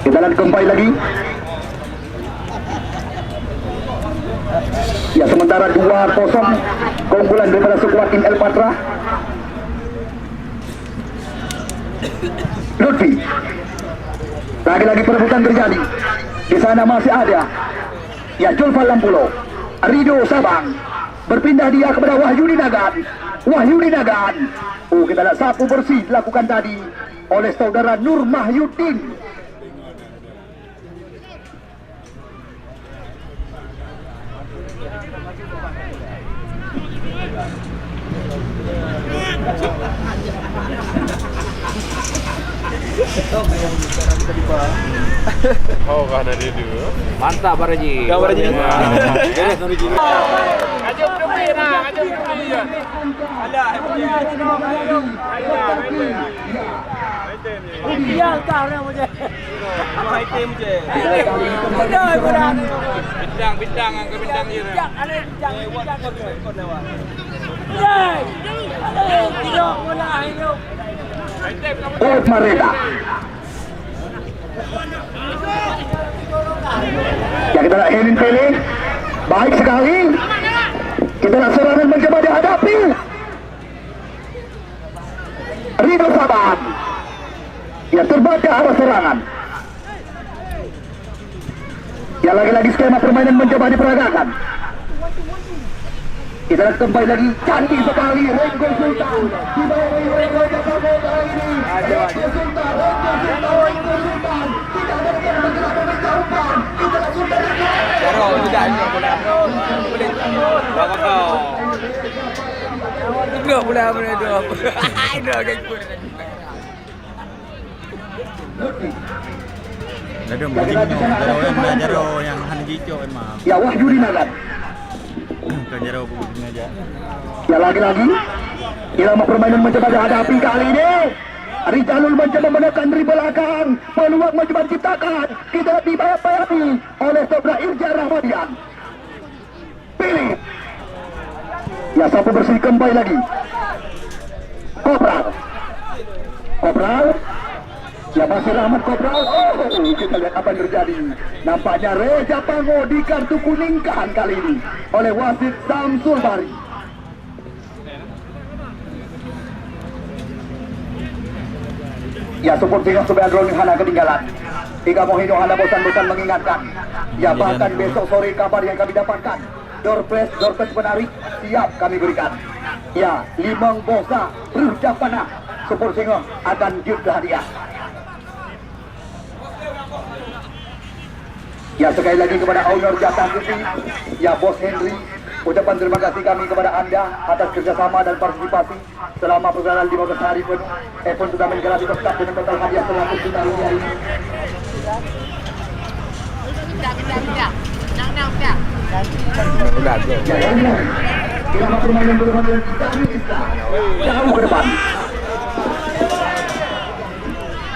Kita lihat kembali lagi. Ya, sementara 2-0 keunggulan daripada sekuat tim El Patra. Lutfi. Lagi-lagi perebutan terjadi. Di sana masih ada Julfan Lampulo, Rido Sabang. Berpindah dia kepada Wahyudi Nagan. Kita lihat sapu bersih dilakukan tadi oleh saudara Nur Mahyuddin. Oh, karena dia dulu. Mantap Baraji. Ya Baraji. Ngajak berdua nah, Ada. Biar kau nak macam. Mai tim je. Bidang angka bidang je. Bidang kau lewat. Tidak bola hidup. Mereka. Ya, kita lihat Helin Pele, baik sekali. Kita lihat serangan mencoba dihadapi. Rido Sabang. Ya, terbaca arah serangan. Ya, lagi-lagi skema permainan mencoba diperagakan. Kita lihat kembali lagi, cantik sekali Renggo Sultan. Di bawah Renggo Sultan kali ini. Renggo Sultan. Tidak ada yang bergerak menjauhkan. Kita lihat Sultan. Ada yang belajar yang Hanjico emang. Ya, Wahyudi Nagan. Kan jarang begini aja. Ya lagi-lagi irama permainan mencoba dihadapi kali ini. Rijalul mencoba menekan dari belakang, peluang mencoba diciptakan, tidak dibayar-bayari oleh Sobra Irja Rahmadian. Pilih. Ya sapu bersih kembali lagi. Kopral. Ya masih Rahmat Kopral. Oh, kita lihat apa yang terjadi. Nampaknya Reza Pango di kartu kuningkan kali ini oleh wasit Samsul Bari. Ya support tinggal sebelah drone Hana ketinggalan. Tiga Mohino Hana bosan-bosan mengingatkan. Ya bahkan besok sore kabar yang kami dapatkan. Door press menarik siap kami berikan. Ya Limang Bosa Ruja Panah support singo akan juga hadiah. Ya sekali lagi kepada owner Jatah Putih, ya Bos Henry, ucapan terima kasih kami kepada Anda atas kerjasama dan partisipasi selama perjalanan 15 hari penuh. Pun sudah menggelar tetap dengan total hadiah 100 juta rupiah ini. Irama permainan berhubungan jauh ke depan.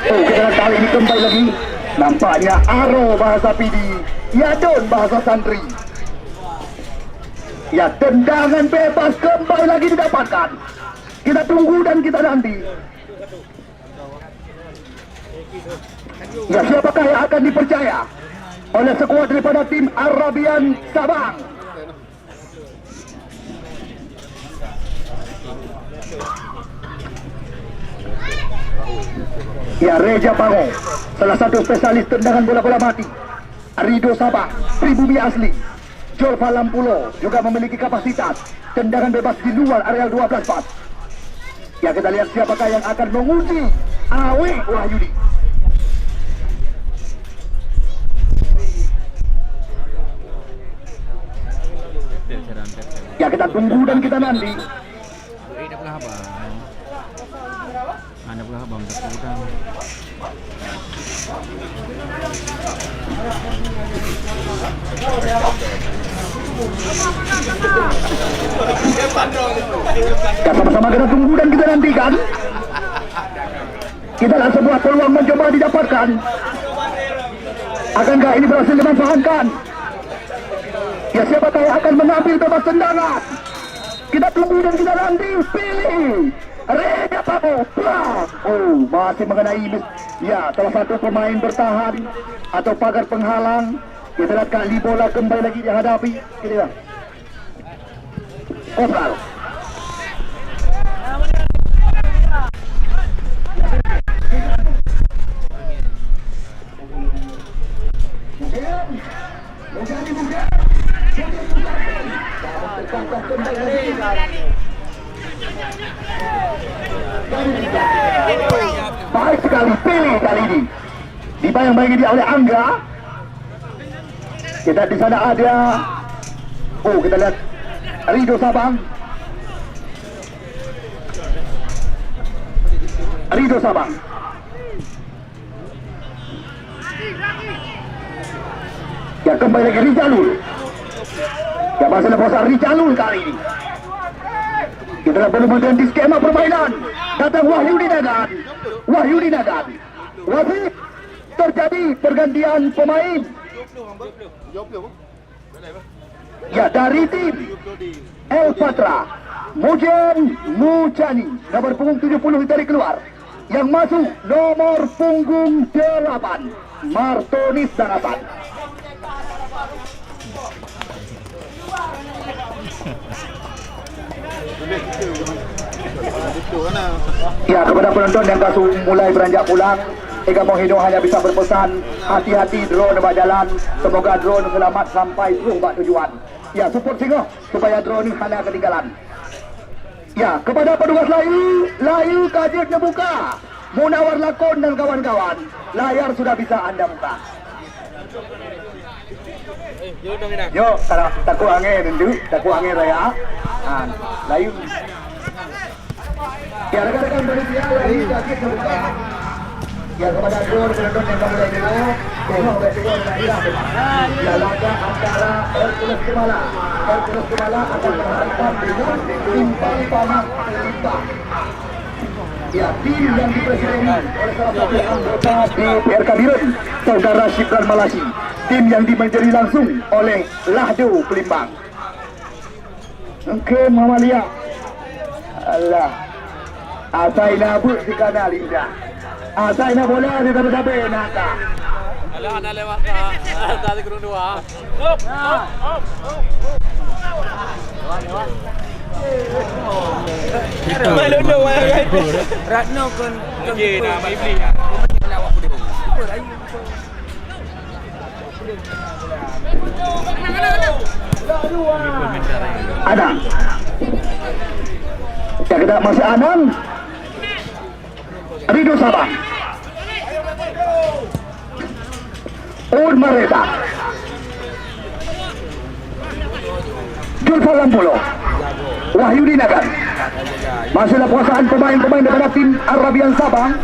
Oh, kita kali ini kembali lagi. Nampaknya Aro bahasa Pidi, Yadon bahasa Santri. Ya tendangan bebas kembali lagi didapatkan. Kita tunggu dan kita nanti. Ya siapakah yang akan dipercaya oleh skuad daripada tim Arabian Sabang? Ya Reza Pango, salah satu spesialis tendangan bola-bola mati. Rido Sabang, pribumi asli. Jolfa Lampulo juga memiliki kapasitas tendangan bebas di luar areal 12 pas. Ya kita lihat siapakah yang akan menguji Awi Wahyudi. Ya kita tunggu dan kita nanti. Ada pula abang terkudang. Ya sama-sama kita tunggu dan kita nantikan. Kita lihat sebuah peluang mencoba didapatkan. Akankah ini berhasil dimanfaatkan? Ya siapakah yang akan mengambil bebas tendangan? Kita tunggu dan kita nanti. Pilih Reza Pango. Oh, masih mengenai ya salah satu pemain bertahan atau pagar penghalang. Kita lihat kali bola kembali lagi dihadapi. Kita lihat Kopral. Baik sekali pilih kali ini. Dibayang-bayangi dia oleh Angga. Kita di sana ada. Oh, kita lihat Rido Sabang. Rido Sabang. Ya kembali lagi Rijalul. Ya masih lepas Rijalul kali ini. Kita perlu mengganti skema permainan. Datang Wahyudi Nagan. Wahyudi Nagan. Wasit terjadi pergantian pemain. Ya dari tim El Patra Mujen Mujani nomor punggung 70 dari keluar. Yang masuk nomor punggung 8 Martonis Danasan. Ya kepada penonton yang kasu mulai beranjak pulang, Eka Mohino hanya bisa berpesan hati-hati drone nebak jalan. Semoga drone selamat sampai rumah tujuan. Ya support singo supaya drone hanya ketinggalan. Ya kepada petugas layu kajetnya buka. Munawar Lakon dan kawan-kawan, layar sudah bisa Anda buka. Yo, takut angin dulu, takut angin raya. Layu. Ya rekan-rekan panitia layu kaget buka. Ya kepada dua penonton yang kami dulu, tengok bersama dengan Ira. Ya laga antara Hercules Kemala akan berhadapan dengan Timpang Pamak Limbang. Ya, tim yang dipresiden oleh salah satu anggota di PRK Birun, Saudara Syibran Malasi. Tim yang dimenjeri langsung oleh Lahdu Pelimbang. Oke, Mama Lia. Allah. Asaina bu si kana linda. Asaina bola di tabe naka. Alah, anak lewat tadi kurung dua. Ratno kan Ye dah mai beli. Ada. Ya kita masih Anang. Rido Sabang. Mareta. Julfa Lampulo. Wahyu Dinagan. Masih puasaan pemain-pemain daripada tim Arabian Sabang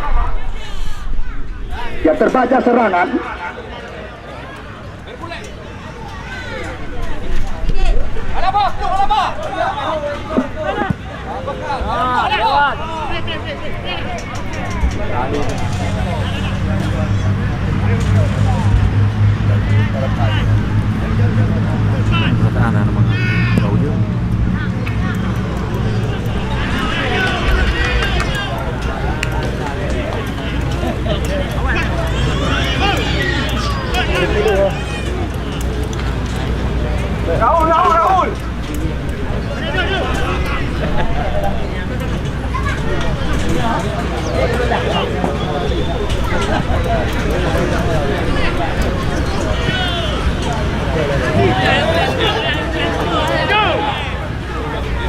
yang terbaca serangan. Anak nama kau je. Raul.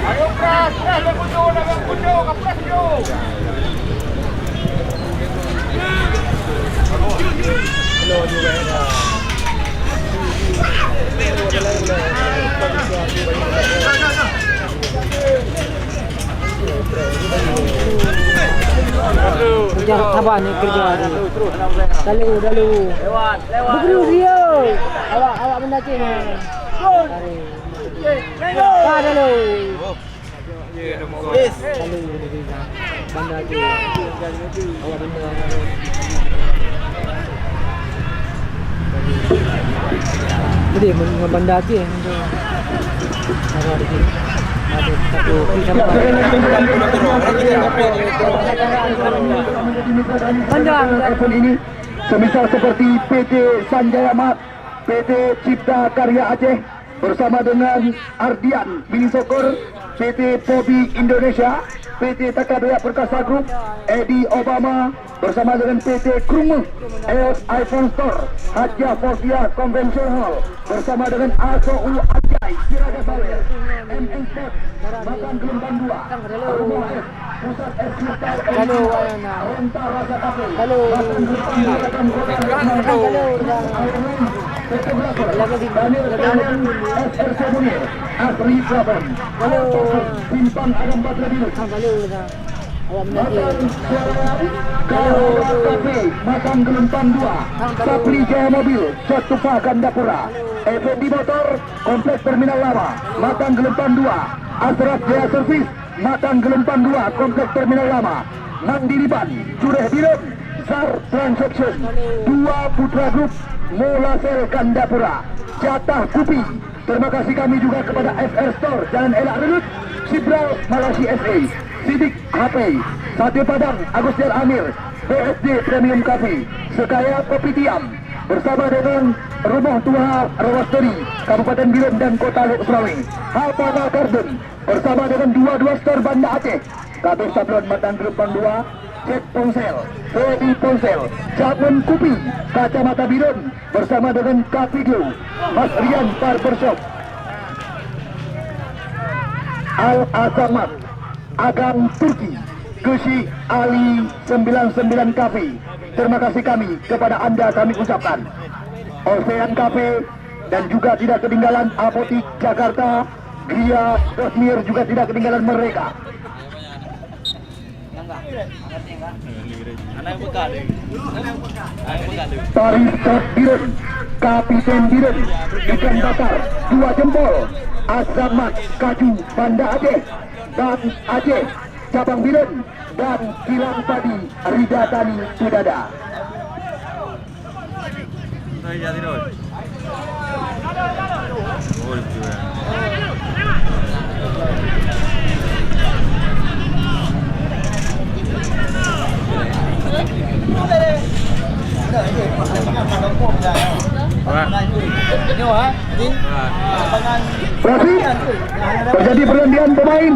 Ayo pras, kunjung, kapras yo. Kerja sabar ni kerja ni. Dalu. Lewat. Begitu dia. Awak mendaki ni. Dalu. Yes. Dalu. Mendaki. Awak benar. Jadi mendaki. Ada satu Handang ini semisal seperti PT Sanjaya Mat, PT Cipta Karya Aceh bersama dengan Ardian Mini Sokor, PT Pobi Indonesia, PT Takabea Perkasa Group, Edi Obama bersama dengan PT Krumah, EOS iPhone Store, Hajjah Fortia Convention Hall bersama dengan ASOU Ajai Siraga Baler, MN Sport, Makan Gelombang 2, Rumah F, Pusat S Kristal, Renta Rasa Kafe, Makan Gelombang 2, Daniel SRC Munir, Asri Prabon, Simpang Adam Batrabinus, awak mendaki. Kafe, Makan Gelombang 2, Sapri Jaya Mobil, Cetupa Gandapura, FND Motor, Kompleks Terminal Lama, Makan Gelombang 2, Asrat Jaya Servis, Makan Gelombang 2, Kompleks Terminal Lama, Mandiri Ban, Cureh Birun, Zar Transaction, 2 Putra Group, Mola Sel Gandapura, Jatah Kupi. Terima kasih kami juga kepada FR Store, Jalan Elak Relut, Sibral Malasi SA, Sidik HP, Sate Padang, Agustian Amir, BSD Premium Cafe, Sekaya Kopi Tiam, bersama dengan Rumah Tua Rawasteri, Kabupaten Birun dan Kota Luk Serawi, Halpana Garden, bersama dengan 22 store Banda Aceh, KB Sablon Matan Gelombang 2, Cek Ponsel, Fedi Ponsel, Cabun Kupi, Kacamata Birun, bersama dengan Kapigo, Mas Rian Barbershop, Al Azamat, Agang Turki, Kusi Ali 99 Cafe. Terima kasih kami kepada anda kami ucapkan. Ocean Cafe dan juga tidak ketinggalan Apotik Jakarta, Gria Rosmir juga tidak ketinggalan mereka. Anak yang bekal deh. Tarikot Biren, Kapiten Biren, ikan bakar 2 jempol, Azamat Kaju Banda Aceh dan Aceh Cabang Biren dan Kilang Padi Rida Tani Sudada. Thôi ra rồi. Ôi trời. Berarti terjadi pergantian pemain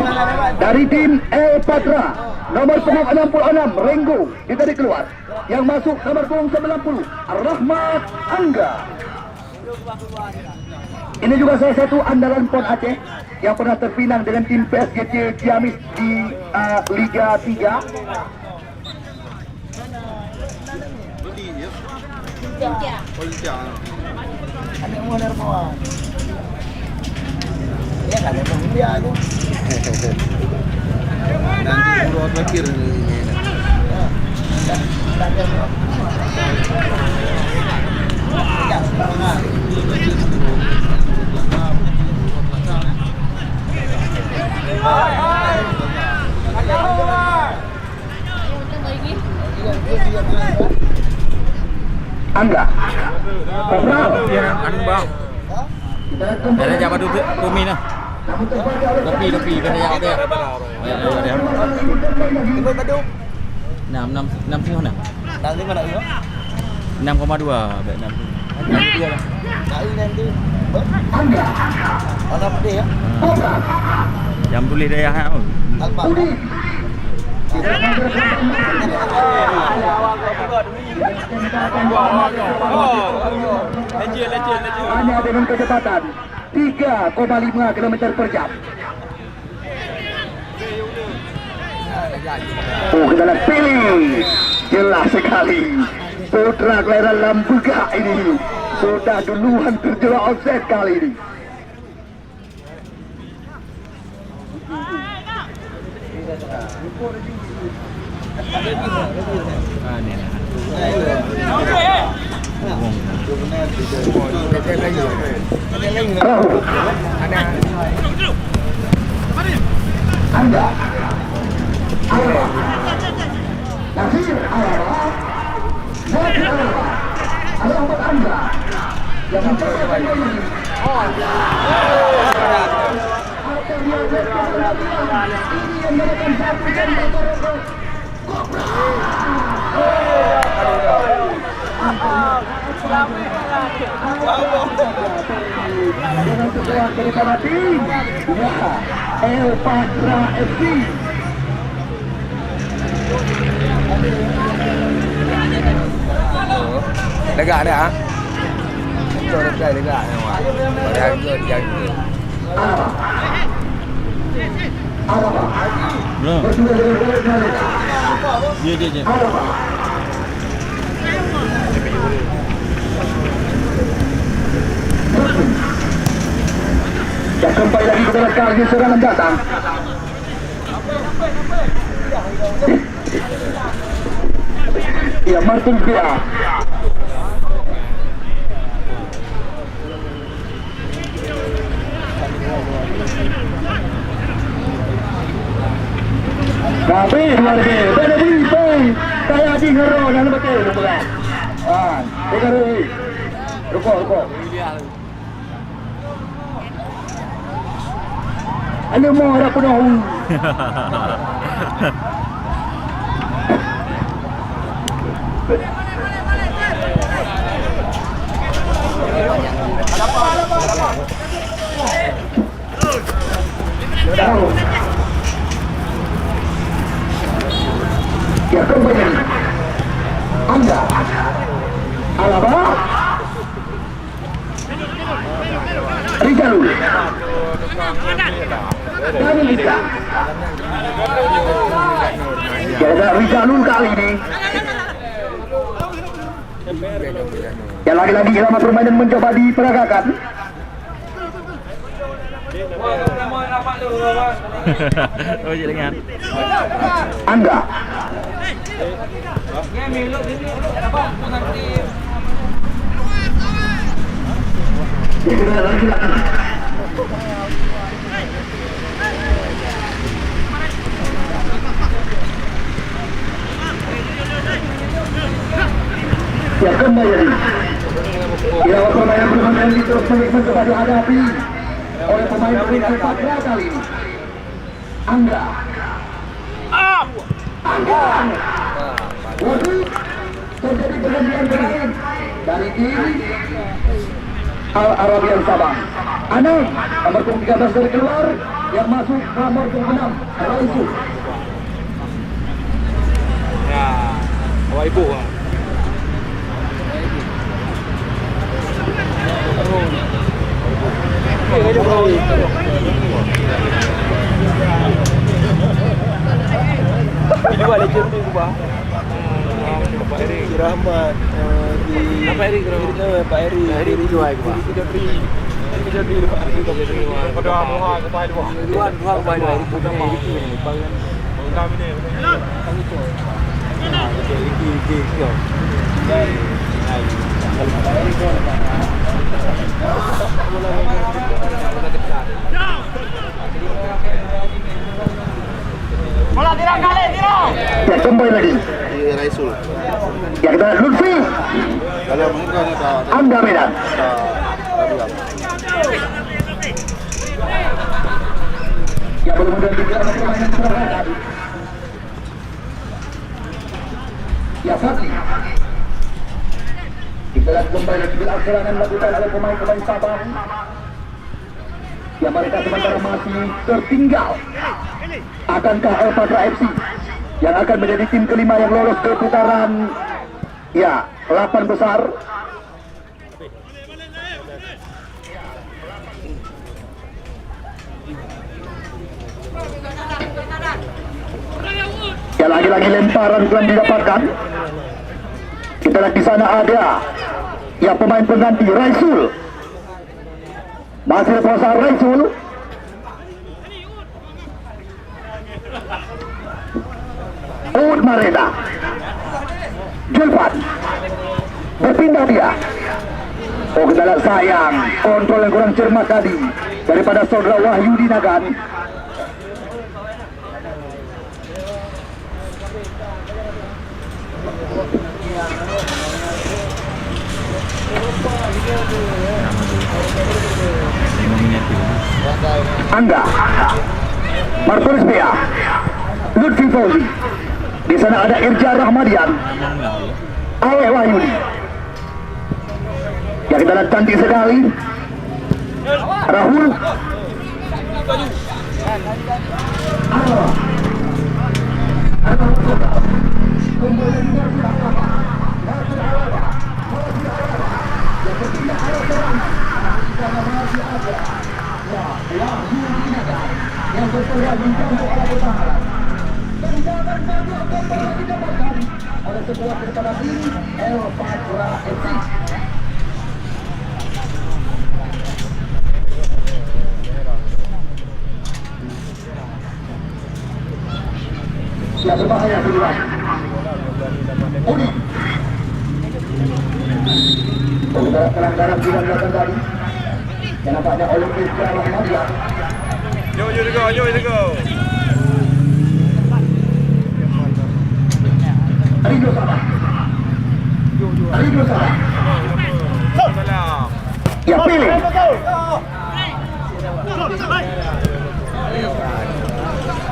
dari tim El Patra. Nomor punggung 66 Renggo ditarik keluar. Yang masuk nomor punggung 90 Rahmat Angga. Ini juga salah satu andalan PON Aceh yang pernah terpinang dengan tim PSGC Ciamis di Liga 3. Nanti urut mikir Angga Kopral Ăn bao. Để ra ba đu mi nè. Tepi kan ya dia. Ya. Ikut padu. 6 sih mana? Nanti mana ya? 6,2 baik 6. Dia lah. Nanti. Mana pedih ya? Jam tulis dia ha. Alpa. Hanya dengan kecepatan 3,5 km per jam. Oh, kita lihat pilih. Jelas sekali. Putra kelahiran Lambuga ini sudah duluan terjerat offset kali ini. Anda Alwa Nasir Alwa Nasir Alwa Alamat Anda yang mencoba ini yang melakukan satu jam dengan sebuah kedepan tim El Patra FC. Lega ada ah. Lega lega semua. Pada jadi. Belum. Dia. Ya, kembali lagi kepada kali serangan datang. Ya, Martin Pia. Tapi luar biasa. Beda berita. Saya di ngero dan betul betul. Dengar ini. Rukuk. Ano mo harap na ako? Ya kembali. Anda Alaba Rijalul Dani Lisa. Jaga Rijalul kali ini. Ya, lagi-lagi irama permainan mencoba diperagakan. Oh, jalan. Angga. Ya kembali. Ya permainan ini terus mencoba dihadapi oleh pemain peringkat 4 kali ini. Angga. Angga. Waduh, terjadi pergantian pemain dari tim Al Arabian Sabang. Anang, nomor 13 dari keluar, yang masuk nomor 26, Raisu. Ya, bawa ibu. Ini balik jam ni gua. Pak Eri Rahmat di apa Eri Pak Eri jual gua. Kita di Pak Eri tu kita jual. Pada muha ke pai dua. Dua ke pai dua. Kita mau ini bagian. Kami ni. Kami tu. Nah, jadi kio. Bola tirang kali, tirang. Ya kembali lagi. Raisul. Ya kita lihat Lutfi. Kalau mungkin ada Angga Medan. Ya belum ada di dalam permainan serangan. Ya Fadli. Kita lihat kembali lagi bila serangan dilakukan oleh pemain-pemain Sabang. Ya mereka sementara masih tertinggal. Akankah El Patra FC yang akan menjadi tim kelima yang lolos ke putaran 8 besar? Ya lagi-lagi lemparan belum didapatkan. Kita lihat di sana ada pemain pengganti Raisul. Masih kuasa Raisul. Ud Mareda. Julfan. Berpindah dia. Oh, kita lihat sayang. Kontrol yang kurang cermat tadi daripada saudara Wahyu Dinagan. Angga, Marcus Bea, Lutfi Fauzi. Di sana ada Irja Rahmadian, Awe Wahyudi. Ya kita lihat cantik sekali. Rahul. Yang berpeluang untuk ala pertahanan. Tendangan banyak bola didapatkan oleh sebuah daripada tim El Patra FC. Ya berbahaya kedua. Udi. Pelanggaran tidak dilakukan tadi. Yang nampaknya oleh Irja Rahmadian. Jom go. Rindu Sabah. Salam. Ya pilih.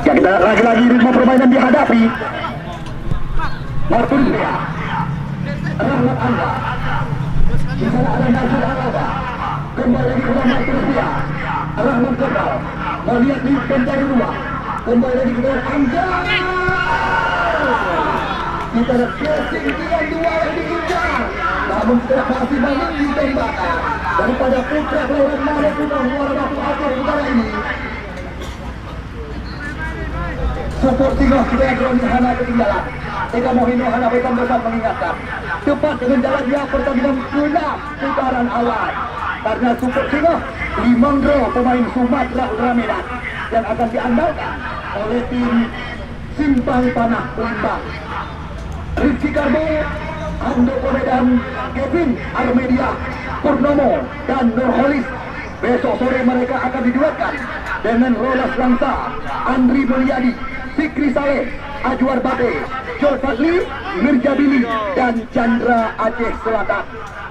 Ya kita lagi-lagi ritme permainan dihadapi. Marcus Bea. Rahmat Angga. Di sana ada Nazir Araba. Kembali lagi ke Marcus Bea. Rahmat Kebal. Melihat di pencari rumah. Kembali lagi ke Angga. Kita ada pressing dengan dua yang diincar. Namun tidak masih banyak ditembakkan daripada putra kelahiran Malaysia luar batu akhir utara ini. Support Singoh background Hana ketinggalan. Eka Mohino Hana Wetan Besar mengingatkan cepat dengan jalan dia pertandingan gelap putaran awal. Karena Support Singoh Limandro pemain Sumatera Utara Medan yang akan diandalkan oleh tim Simpang Panah Palembang. Rizky Karbo, Handoko Medan, Kevin Armedia, Purnomo, dan Nurholis. Besok sore mereka akan diduetkan dengan Rolas Langsa, Andri Mulyadi, Fikri Saleh, Ajwar Bade, Jol Fadli, Mirja Bili, dan Chandra Aceh Selatan.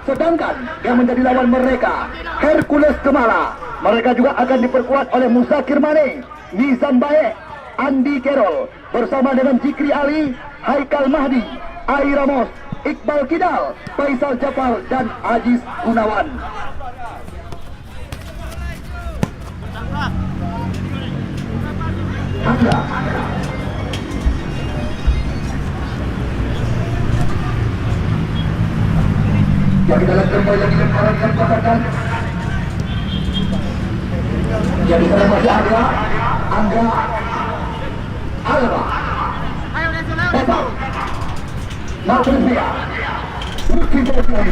Sedangkan yang menjadi lawan mereka, Hercules Kemala. Mereka juga akan diperkuat oleh Musa Kirmane, Nizam Baek, Andi Kerol, bersama dengan Jikri Ali, Haikal Mahdi, Ai Ramos, Iqbal Kidal, Faisal Jafar, dan Aziz Gunawan. Yang dalam kembali lagi orang yang katakan yang di sana masih ada Angga Alba Bapak Martin Bia Lutfi Bosnian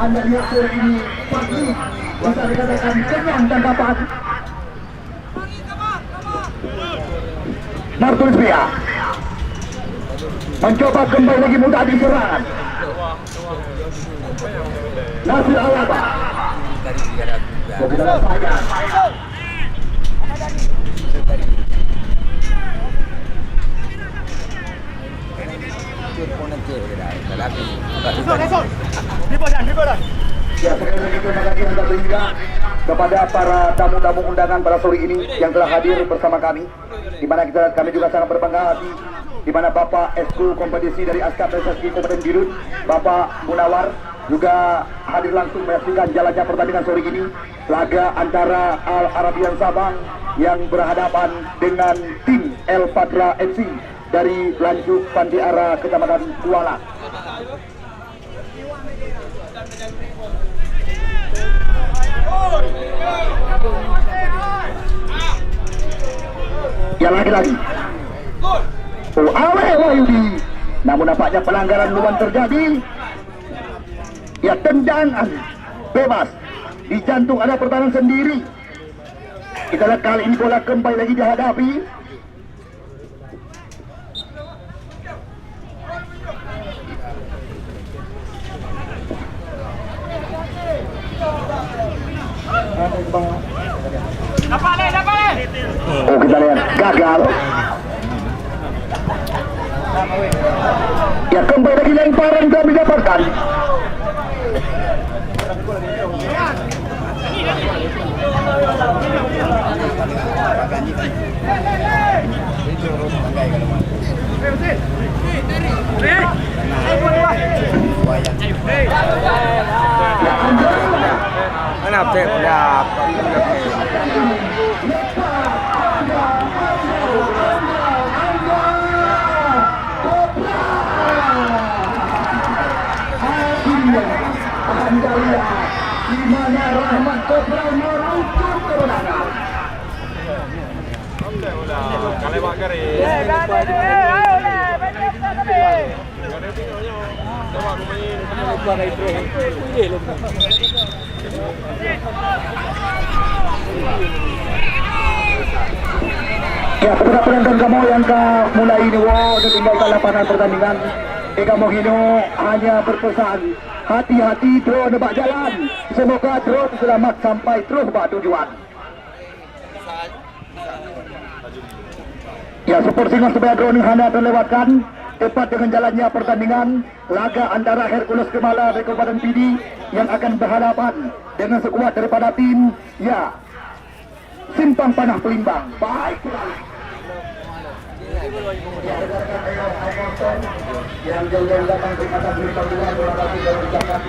Anda lihat sore ini pagi bisa dikatakan kenyang dan dapat. Martin Bia mencoba kembali lagi mudah di serangan. Nasir Alaba kebetulan saya ya, sekali lagi terima kasih Anda juga kepada para tamu-tamu undangan pada sore ini yang telah hadir bersama kami, di mana kami juga sangat berbangga hati, di mana Bapak Eskul Kompetisi dari Askar PSSI Kabupaten Dirut, Bapak Munawar juga hadir langsung menyaksikan jalannya pertandingan sore ini, laga antara Al Arabian Sabang yang berhadapan dengan tim El Patra FC dari Lanjuk Pandiara, Kecamatan Kuala. Yang lagi-lagi Awe Wahyudi, namun nampaknya pelanggaran luar terjadi. Ya, tendangan bebas di jantung, ada pertahanan sendiri. Kita lihat kali ini bola kembali lagi dihadapi. Oh, kita lihat gagal. Ya, kembali lagi lemparan dan didapatkan. Kenapa saya pendapat? Anda lihat di mana Rahmat Kopral merujuk kemenangan. Ya, kepada penonton kamu yang mulai ini tinggalkan lapangan pertandingan. Kamu Hino hanya berpesan, hati-hati terus nebak jalan. Semoga terus selamat sampai terus ke tujuan. Ya, Super Singa Sebaya Drone hanya terlewatkan tepat dengan jalannya pertandingan laga antara Hercules Kemala dari Kabupaten Pidi yang akan berhadapan dengan sekuat daripada tim Simpang Panah Palembang. Baik. Yang jauh-jauh datang terima kasih Tuhan, terima kasih dan ucapkan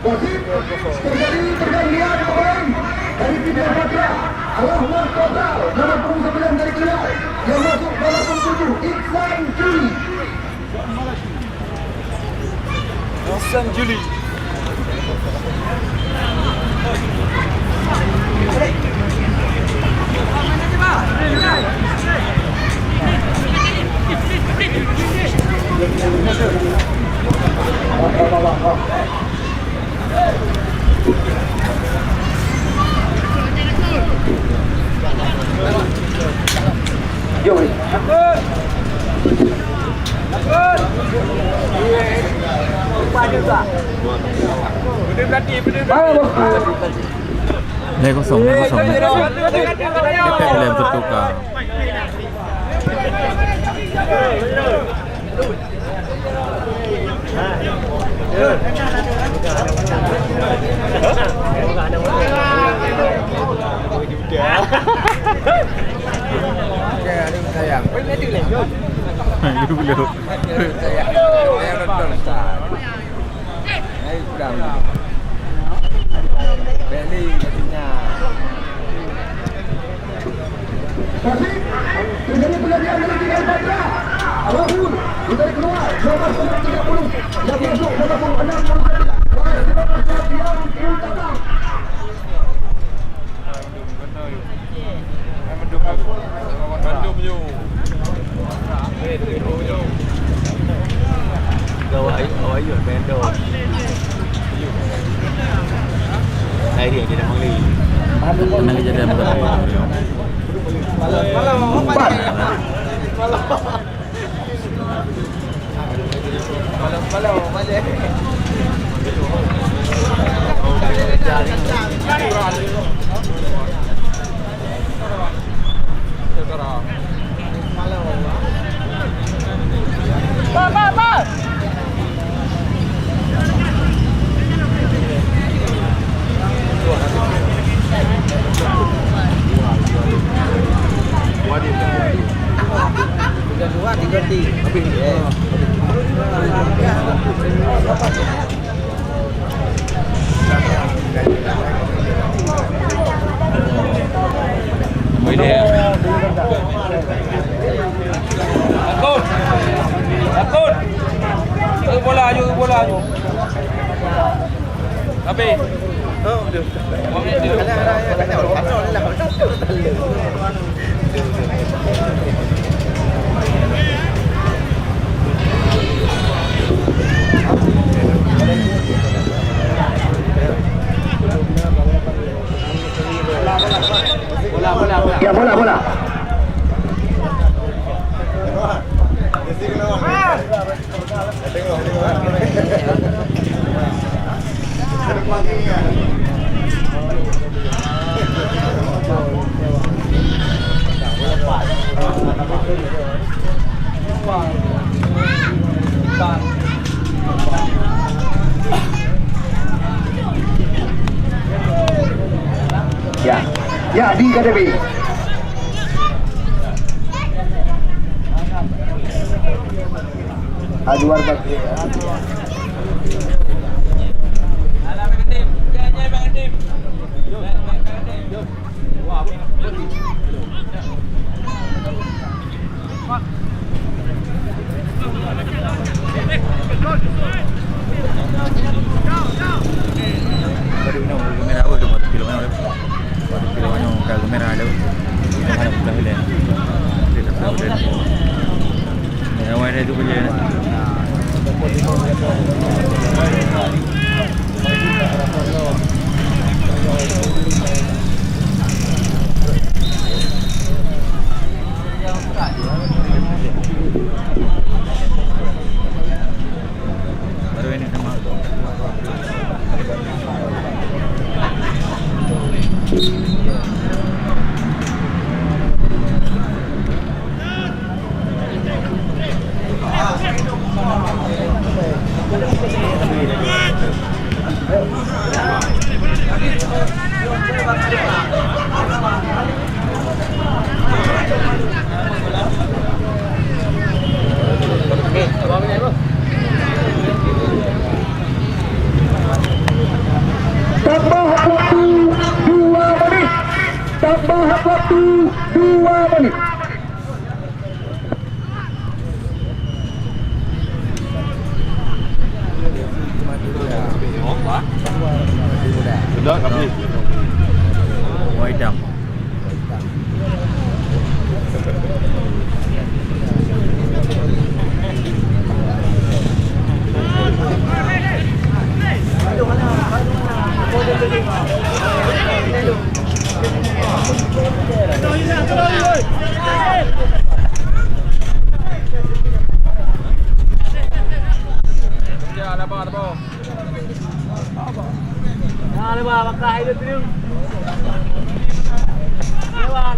terjadi pergantian pemain dari tim El Patra. Rahmat Kopral nomor 9 dari Kedah yang masuk dalam 7 Ihsan Juli. Jom. Nilai kosong, nilai kosong. Dekat nilai tertukar. Sayang. Itu belum. Saya nonton Ustaz. Saya sedang Beli katanya. Terjadi pergantian dari tinggal Badra. Alahur ditarik keluar. Nomor 30 yang masuk nomor 6 Pernah kejadian begitu. Ya, bola. Ya, di KTP. Ajuar bagi. Baru ini sama. Tambah waktu 2 menit. Sudah kami. Waidam. ada apa? Nah, lebar makan hidup tu. Lebar.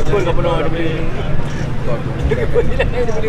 Pun kau penuh ada beli. Pun dia ada beli.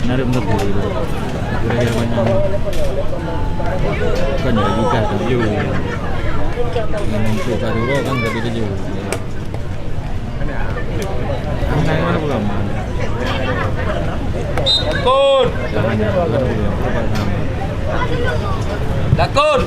Narik bentar dulu. Kira-kira banyak. Kan jadi kan tujuh. Mungkin cari roh kan jadi tujuh. Mana mana belum? Lakon. Lakon.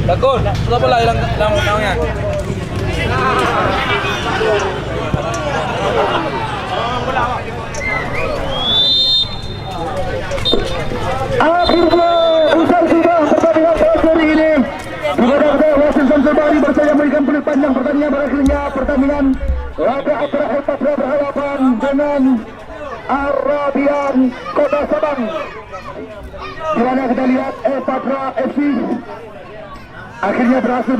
Lakon, sudah pula hilang naungnya. Akhirnya usai sudah pertandingan kali ini. Kepada wasit Samsul Bahri bersedia memberikan peluit panjang pertandingan. Berakhirnya pertandingan laga antara El Patra berhadapan dengan Arabian Kota Sabang. Di mana kita lihat El Patra FC akhirnya berhasil